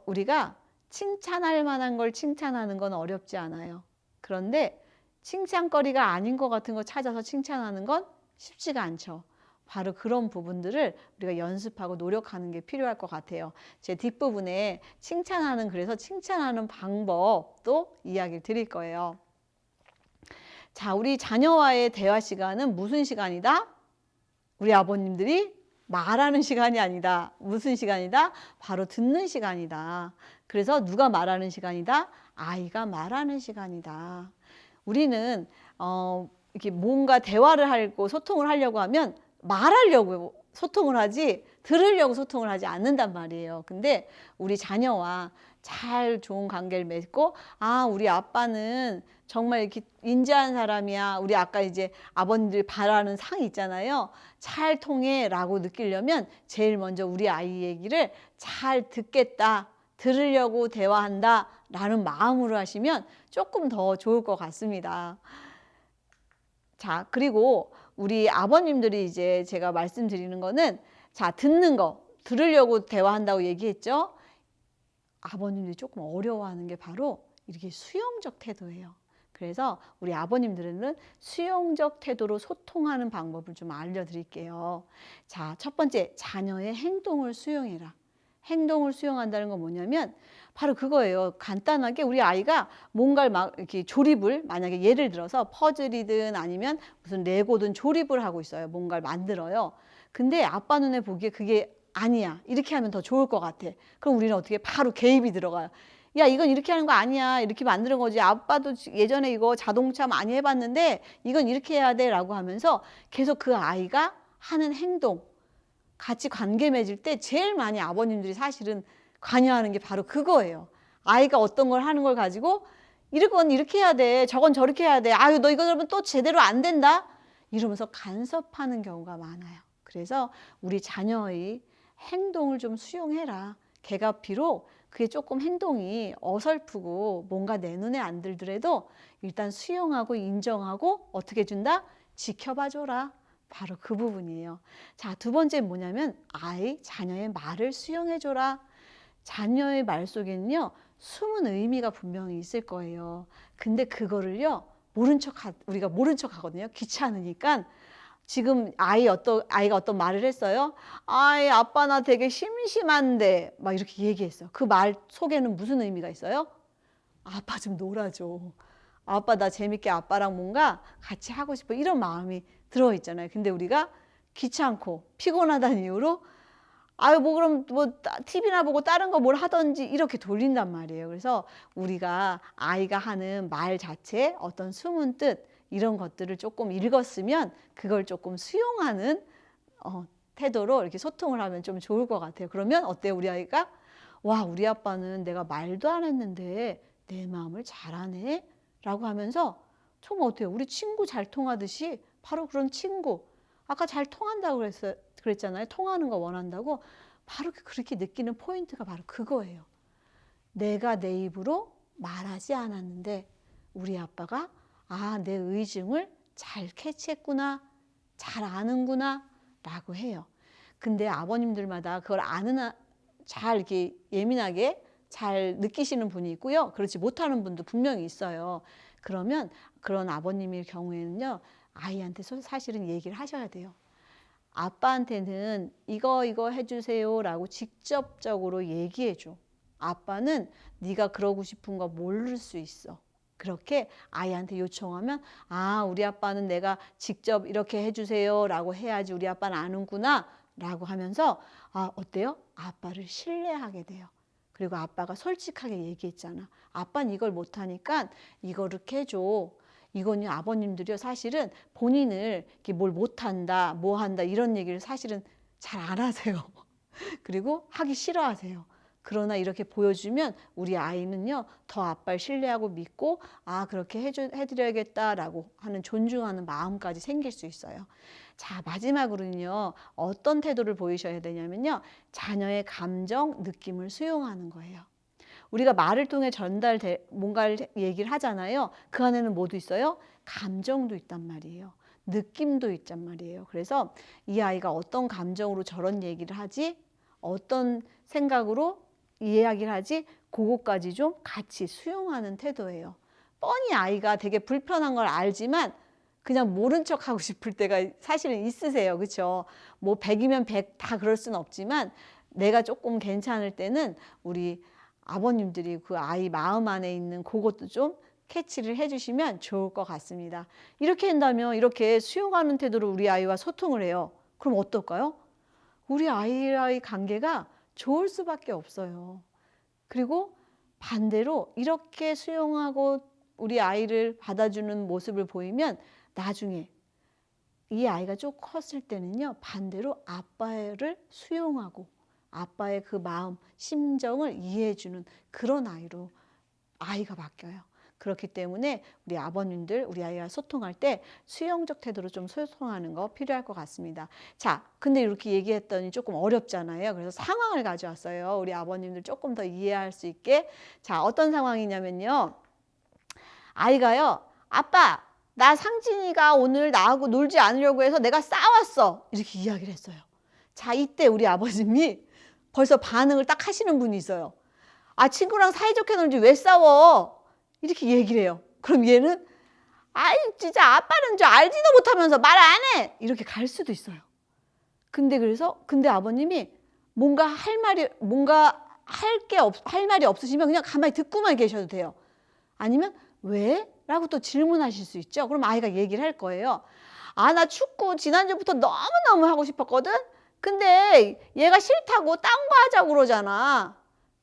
Speaker 1: 우리가 칭찬할 만한 걸 칭찬하는 건 어렵지 않아요. 그런데 칭찬거리가 아닌 것 같은 거 찾아서 칭찬하는 건 쉽지가 않죠. 바로 그런 부분들을 우리가 연습하고 노력하는 게 필요할 것 같아요. 제 뒷부분에 그래서 칭찬하는 방법도 이야기를 드릴 거예요. 자, 우리 자녀와의 대화 시간은 무슨 시간이다? 우리 아버님들이 말하는 시간이 아니다. 무슨 시간이다? 바로 듣는 시간이다. 그래서 누가 말하는 시간이다? 아이가 말하는 시간이다. 우리는 이렇게 뭔가 대화를 하고 소통을 하려고 하면 말하려고 소통을 하지 들으려고 소통을 하지 않는단 말이에요. 근데 우리 자녀와 잘 좋은 관계를 맺고, 아, 우리 아빠는 정말 이렇게 인자한 사람이야. 우리 아까 이제 아버님들이 바라는 상이 있잖아요. 잘 통해 라고 느끼려면 제일 먼저 우리 아이 얘기를 잘 듣겠다, 들으려고 대화한다 라는 마음으로 하시면 조금 더 좋을 것 같습니다. 자, 그리고 우리 아버님들이 이제 제가 말씀드리는 거는, 자, 듣는 거, 들으려고 대화한다고 얘기했죠. 아버님들이 조금 어려워하는 게 바로 이렇게 수용적 태도예요. 그래서 우리 아버님들은 수용적 태도로 소통하는 방법을 좀 알려드릴게요. 자, 첫 번째, 자녀의 행동을 수용해라. 행동을 수용한다는 건 뭐냐면 바로 그거예요. 간단하게 우리 아이가 뭔가를 막 이렇게 조립을, 만약에 예를 들어서 퍼즐이든 아니면 무슨 레고든 조립을 하고 있어요. 뭔가를 만들어요. 근데 아빠 눈에 보기에 그게 아니야, 이렇게 하면 더 좋을 것 같아. 그럼 우리는 어떻게 바로 개입이 들어가요. 야, 이건 이렇게 하는 거 아니야, 이렇게 만드는 거지. 아빠도 예전에 이거 자동차 많이 해봤는데 이건 이렇게 해야 돼 라고 하면서 계속 그 아이가 하는 행동, 같이 관계 맺을 때 제일 많이 아버님들이 사실은 관여하는 게 바로 그거예요. 아이가 어떤 걸 하는 걸 가지고 이건 이렇게 해야 돼, 저건 저렇게 해야 돼, 아유 너 이거 그러면 또 제대로 안 된다 이러면서 간섭하는 경우가 많아요. 그래서 우리 자녀의 행동을 좀 수용해라. 걔가 비록 그게 조금 행동이 어설프고 뭔가 내 눈에 안 들더라도 일단 수용하고 인정하고 어떻게 해준다? 지켜봐 줘라. 바로 그 부분이에요. 자, 두 번째 뭐냐면 자녀의 말을 수용해 줘라. 자녀의 말 속에는요, 숨은 의미가 분명히 있을 거예요. 근데 그거를요, 우리가 모른 척 하거든요. 귀찮으니까. 지금 아이가 어떤 말을 했어요. 아빠 나 되게 심심한데 막 이렇게 얘기했어요. 그 말 속에는 무슨 의미가 있어요? 아빠 좀 놀아줘. 아빠 나 재밌게 아빠랑 뭔가 같이 하고 싶어. 이런 마음이 들어있잖아요. 근데 우리가 귀찮고 피곤하다는 이유로 뭐 그럼 뭐 TV나 보고 다른 거 뭘 하든지 이렇게 돌린단 말이에요. 그래서 우리가 아이가 하는 말 자체 어떤 숨은 뜻 이런 것들을 조금 읽었으면 그걸 조금 수용하는 태도로 이렇게 소통을 하면 좀 좋을 것 같아요. 그러면 어때요? 우리 아이가 와, 우리 아빠는 내가 말도 안 했는데 내 마음을 잘하네 라고 하면서 정말 어때요? 우리 친구 잘 통하듯이 바로 그런 친구, 아까 잘 통한다고 그랬잖아요. 통하는 거 원한다고. 바로 그렇게 느끼는 포인트가 바로 그거예요. 내가 내 입으로 말하지 않았는데 우리 아빠가 내 의중을 잘 캐치했구나, 잘 아는구나 라고 해요. 근데 아버님들마다 그걸 잘 이렇게 예민하게 잘 느끼시는 분이 있고요, 그렇지 못하는 분도 분명히 있어요. 그러면 그런 아버님의 경우에는요, 아이한테 사실은 얘기를 하셔야 돼요. 아빠한테는 이거 해주세요 라고 직접적으로 얘기해줘. 아빠는 네가 그러고 싶은 거 모를 수 있어. 그렇게 아이한테 요청하면 우리 아빠는 내가 직접 이렇게 해주세요 라고 해야지 우리 아빠는 아는구나 라고 하면서 어때요? 아빠를 신뢰하게 돼요. 그리고 아빠가 솔직하게 얘기했잖아. 아빠는 이걸 못하니까 이거 이렇게 해줘. 이건요, 아버님들이요, 사실은 본인을 이렇게 뭘 못한다, 뭐 한다 이런 얘기를 사실은 잘 안 하세요. 그리고 하기 싫어하세요. 그러나 이렇게 보여주면 우리 아이는요, 더 아빠를 신뢰하고 믿고 그렇게 해드려야겠다라고 하는 존중하는 마음까지 생길 수 있어요. 자, 마지막으로는요, 어떤 태도를 보이셔야 되냐면요, 자녀의 감정, 느낌을 수용하는 거예요. 우리가 말을 통해 뭔가를 얘기를 하잖아요. 그 안에는 뭐도 있어요? 감정도 있단 말이에요. 느낌도 있단 말이에요. 그래서 이 아이가 어떤 감정으로 저런 얘기를 하지? 어떤 생각으로 이 이야기를 하지? 그것까지 좀 같이 수용하는 태도예요. 뻔히 아이가 되게 불편한 걸 알지만 그냥 모른 척 하고 싶을 때가 사실은 있으세요. 그렇죠? 뭐 100이면 100 다 그럴 수는 없지만 내가 조금 괜찮을 때는 우리 아버님들이 그 아이 마음 안에 있는 그것도 좀 캐치를 해주시면 좋을 것 같습니다. 이렇게 한다면 이렇게 수용하는 태도로 우리 아이와 소통을 해요. 그럼 어떨까요? 우리 아이와의 관계가 좋을 수밖에 없어요. 그리고 반대로 이렇게 수용하고 우리 아이를 받아주는 모습을 보이면 나중에 이 아이가 좀 컸을 때는요, 반대로 아빠를 수용하고 아빠의 그 마음, 심정을 이해해주는 그런 아이로 아이가 바뀌어요. 그렇기 때문에 우리 아버님들, 우리 아이와 소통할 때 수용적 태도로 좀 소통하는 거 필요할 것 같습니다. 자, 근데 이렇게 얘기했더니 조금 어렵잖아요. 그래서 상황을 가져왔어요. 우리 아버님들 조금 더 이해할 수 있게. 자, 어떤 상황이냐면요. 아이가요, 아빠, 나 상진이가 오늘 나하고 놀지 않으려고 해서 내가 싸웠어. 이렇게 이야기를 했어요. 자, 이때 우리 아버님이 벌써 반응을 딱 하시는 분이 있어요. 아, 친구랑 사이좋게 놀지 왜 싸워? 이렇게 얘기를 해요. 그럼 얘는 아이 진짜 아빠는 저 알지도 못하면서 말 안 해. 이렇게 갈 수도 있어요. 근데 아버님이 뭔가 할 말이 없으시면 그냥 가만히 듣고만 계셔도 돼요. 아니면 왜? 라고 또 질문하실 수 있죠. 그럼 아이가 얘기를 할 거예요. 아, 나 축구 지난주부터 너무너무 하고 싶었거든? 근데 얘가 싫다고 딴 거 하자고 그러잖아.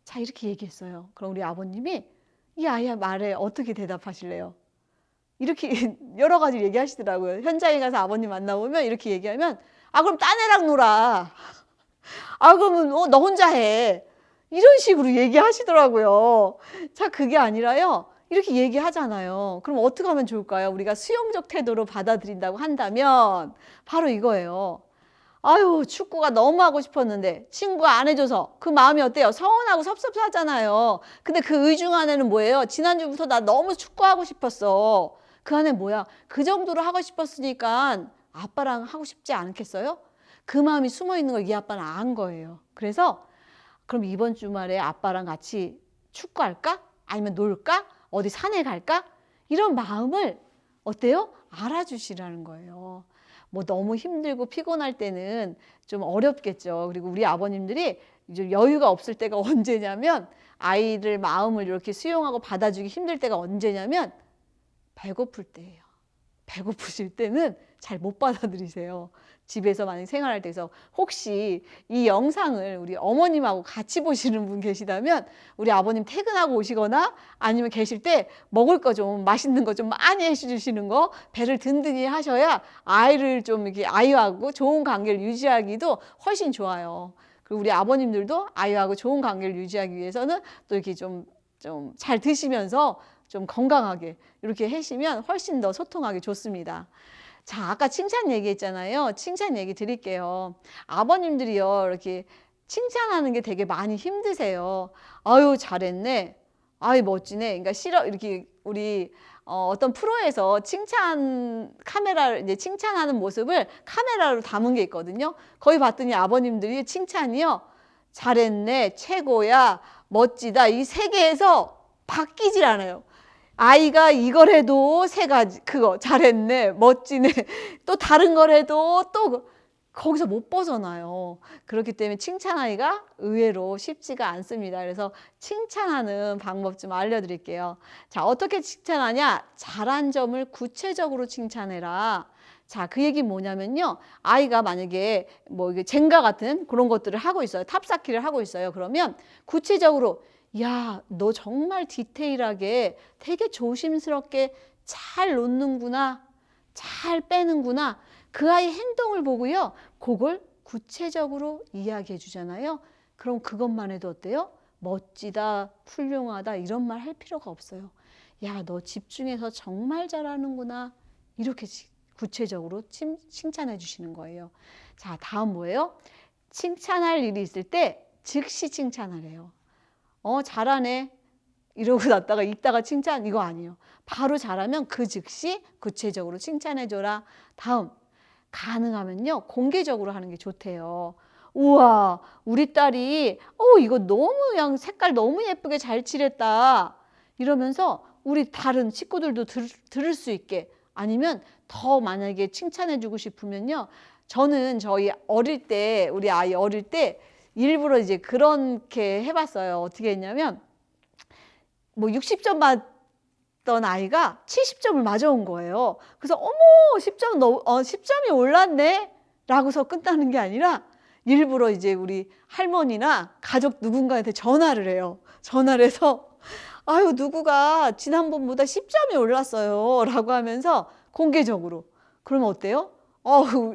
Speaker 1: 자, 이렇게 얘기했어요. 그럼 우리 아버님이 이 아이의 말에 어떻게 대답하실래요? 이렇게 여러 가지 얘기하시더라고요. 현장에 가서 아버님 만나보면 이렇게 얘기하면 아, 그럼 딴 애랑 놀아. 아, 그러면 너 혼자 해. 이런 식으로 얘기하시더라고요. 자, 그게 아니라요. 이렇게 얘기하잖아요. 그럼 어떻게 하면 좋을까요? 우리가 수용적 태도로 받아들인다고 한다면 바로 이거예요. 아유, 축구가 너무 하고 싶었는데 친구가 안 해줘서 그 마음이 어때요? 서운하고 섭섭하잖아요. 근데 그 의중 안에는 뭐예요? 지난주부터 나 너무 축구하고 싶었어. 그 안에 뭐야? 그 정도로 하고 싶었으니까 아빠랑 하고 싶지 않겠어요? 그 마음이 숨어 있는 걸 이 아빠는 안 거예요. 그래서 그럼 이번 주말에 아빠랑 같이 축구할까? 아니면 놀까? 어디 산에 갈까? 이런 마음을 어때요? 알아주시라는 거예요. 뭐 너무 힘들고 피곤할 때는 좀 어렵겠죠. 그리고 우리 아버님들이 이제 여유가 없을 때가 언제냐면 아이들 마음을 이렇게 수용하고 받아주기 힘들 때가 언제냐면 배고플 때예요. 배고프실 때는 잘 못 받아들이세요. 집에서 만약 생활할 때서 혹시 이 영상을 우리 어머님하고 같이 보시는 분 계시다면 우리 아버님 퇴근하고 오시거나 아니면 계실 때 먹을 거 좀 맛있는 거 좀 많이 해주시는 거 배를 든든히 하셔야 아이를 좀 이렇게 아이하고 좋은 관계를 유지하기도 훨씬 좋아요. 그리고 우리 아버님들도 아이하고 좋은 관계를 유지하기 위해서는 또 이렇게 좀 잘 드시면서 좀 건강하게 이렇게 하시면 훨씬 더 소통하기 좋습니다. 자, 아까 칭찬 얘기했잖아요. 칭찬 얘기 드릴게요. 아버님들이요, 이렇게 칭찬하는 게 되게 많이 힘드세요. 아유, 잘했네. 아유, 멋지네. 그러니까 싫어. 이렇게 우리 어떤 프로에서 이제 칭찬하는 모습을 카메라로 담은 게 있거든요. 거기 봤더니 아버님들이 칭찬이요. 잘했네, 최고야, 멋지다. 이 세 개에서 바뀌질 않아요. 아이가 이걸 해도 세 가지, 그거 잘했네, 멋지네. 또 다른 걸 해도 또 거기서 못 벗어나요. 그렇기 때문에 칭찬하기가 의외로 쉽지가 않습니다. 그래서 칭찬하는 방법 좀 알려드릴게요. 자, 어떻게 칭찬하냐? 잘한 점을 구체적으로 칭찬해라. 자, 그 얘기 뭐냐면요. 아이가 만약에 뭐 이게 젠가 같은 그런 것들을 하고 있어요. 탑쌓기를 하고 있어요. 그러면 구체적으로 야, 너 정말 디테일하게 되게 조심스럽게 잘 놓는구나. 잘 빼는구나. 그 아이 행동을 보고요. 그걸 구체적으로 이야기해 주잖아요. 그럼 그것만 해도 어때요? 멋지다, 훌륭하다 이런 말 할 필요가 없어요. 야, 너 집중해서 정말 잘하는구나. 이렇게 구체적으로 칭찬해 주시는 거예요. 자, 다음 뭐예요? 칭찬할 일이 있을 때 즉시 칭찬하래요. 잘하네. 이러고 났다가 있다가 칭찬 이거 아니에요. 바로 잘하면 그 즉시 구체적으로 칭찬해줘라. 다음, 가능하면요. 공개적으로 하는 게 좋대요. 우와, 우리 딸이 이거 너무 그냥 색깔 너무 예쁘게 잘 칠했다. 이러면서 우리 다른 친구들도 들을 수 있게 아니면 더 만약에 칭찬해주고 싶으면요. 저는 저희 어릴 때 우리 아이 어릴 때 일부러 이제 그렇게 해봤어요. 어떻게 했냐면 뭐 60점 맞던 아이가 70점을 맞아온 거예요. 그래서 어머 10점이 올랐네 라고서 끝나는 게 아니라 일부러 이제 우리 할머니나 가족 누군가한테 전화를 해요. 전화를 해서 아유 누구가 지난번보다 10점이 올랐어요 라고 하면서 공개적으로. 그러면 어때요?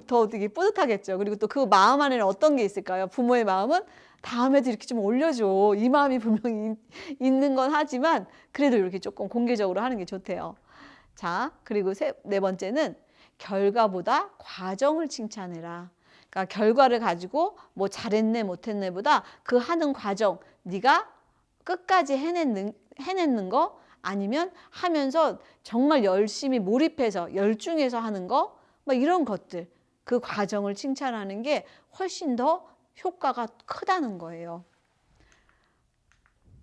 Speaker 1: 더 되게 뿌듯하겠죠. 그리고 또 그 마음 안에는 어떤 게 있을까요? 부모의 마음은 다음에도 이렇게 좀 올려줘. 이 마음이 분명히 있는 건 하지만 그래도 이렇게 조금 공개적으로 하는 게 좋대요. 자, 그리고 네 번째는 결과보다 과정을 칭찬해라. 그러니까 결과를 가지고 뭐 잘했네 못했네보다 그 하는 과정, 네가 끝까지 해냈는 거 아니면 하면서 정말 열심히 몰입해서 열중해서 하는 거, 뭐 이런 것들, 그 과정을 칭찬하는 게 훨씬 더 효과가 크다는 거예요.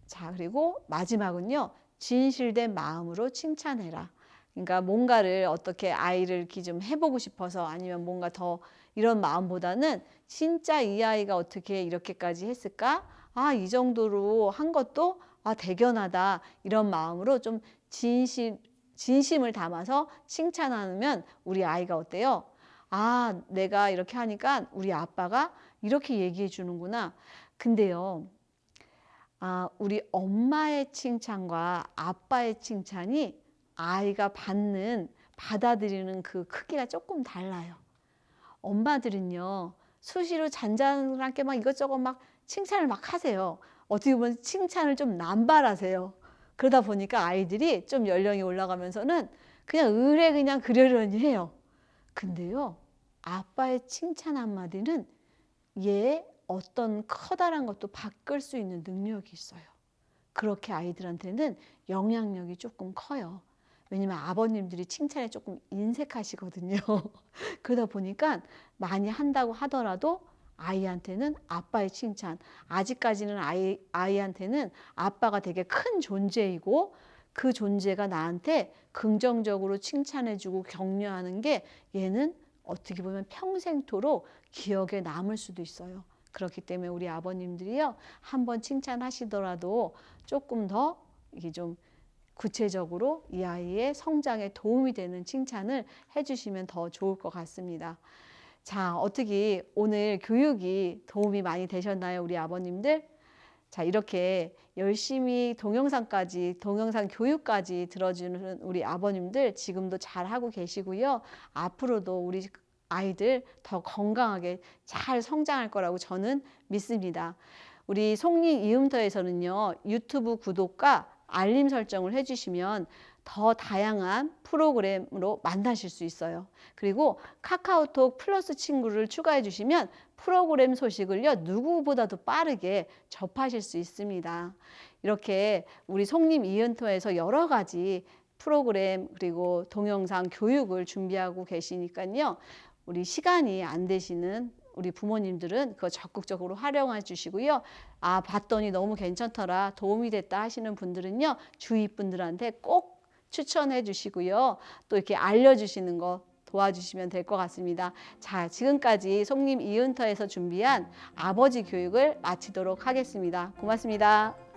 Speaker 1: 자, 그리고 마지막은요. 진실된 마음으로 칭찬해라. 그러니까 뭔가를 어떻게 아이를 이렇게 좀 해보고 싶어서 아니면 뭔가 더 이런 마음보다는 진짜 이 아이가 어떻게 이렇게까지 했을까? 아, 이 정도로 한 것도 대견하다. 이런 마음으로 좀 진심을 담아서 칭찬하면 우리 아이가 어때요? 아, 내가 이렇게 하니까 우리 아빠가 이렇게 얘기해 주는구나. 근데요. 우리 엄마의 칭찬과 아빠의 칭찬이 아이가 받아들이는 그 크기가 조금 달라요. 엄마들은요, 수시로 잔잔하게 막 이것저것 막 칭찬을 막 하세요. 어떻게 보면 칭찬을 좀 남발하세요. 그러다 보니까 아이들이 좀 연령이 올라가면서는 그냥 그냥 그러려니 해요. 근데요, 아빠의 칭찬 한마디는 얘 어떤 커다란 것도 바꿀 수 있는 능력이 있어요. 그렇게 아이들한테는 영향력이 조금 커요. 왜냐면 아버님들이 칭찬에 조금 인색하시거든요. 그러다 보니까 많이 한다고 하더라도 아이한테는 아빠의 칭찬, 아직까지는 아이한테는 아빠가 되게 큰 존재이고 그 존재가 나한테 긍정적으로 칭찬해주고 격려하는 게 얘는 어떻게 보면 평생토록 기억에 남을 수도 있어요. 그렇기 때문에 우리 아버님들이요, 한번 칭찬하시더라도 조금 더 이게 좀 구체적으로 이 아이의 성장에 도움이 되는 칭찬을 해주시면 더 좋을 것 같습니다. 자, 어떻게 오늘 교육이 도움이 많이 되셨나요, 우리 아버님들? 자, 이렇게 열심히 동영상 교육까지 들어주는 우리 아버님들 지금도 잘하고 계시고요. 앞으로도 우리 아이들 더 건강하게 잘 성장할 거라고 저는 믿습니다. 우리 송리 이음터에서는요, 유튜브 구독과 알림 설정을 해주시면 더 다양한 프로그램으로 만나실 수 있어요. 그리고 카카오톡 플러스 친구를 추가해 주시면 프로그램 소식을요, 누구보다도 빠르게 접하실 수 있습니다. 이렇게 우리 송림 이음터에서 여러 가지 프로그램 그리고 동영상 교육을 준비하고 계시니까요. 우리 시간이 안 되시는 우리 부모님들은 그거 적극적으로 활용해 주시고요. 봤더니 너무 괜찮더라, 도움이 됐다 하시는 분들은요, 주위 분들한테 꼭 추천해 주시고요. 또 이렇게 알려주시는 거 도와주시면 될 것 같습니다. 자, 지금까지 송림 이은터에서 준비한 아버지 교육을 마치도록 하겠습니다. 고맙습니다.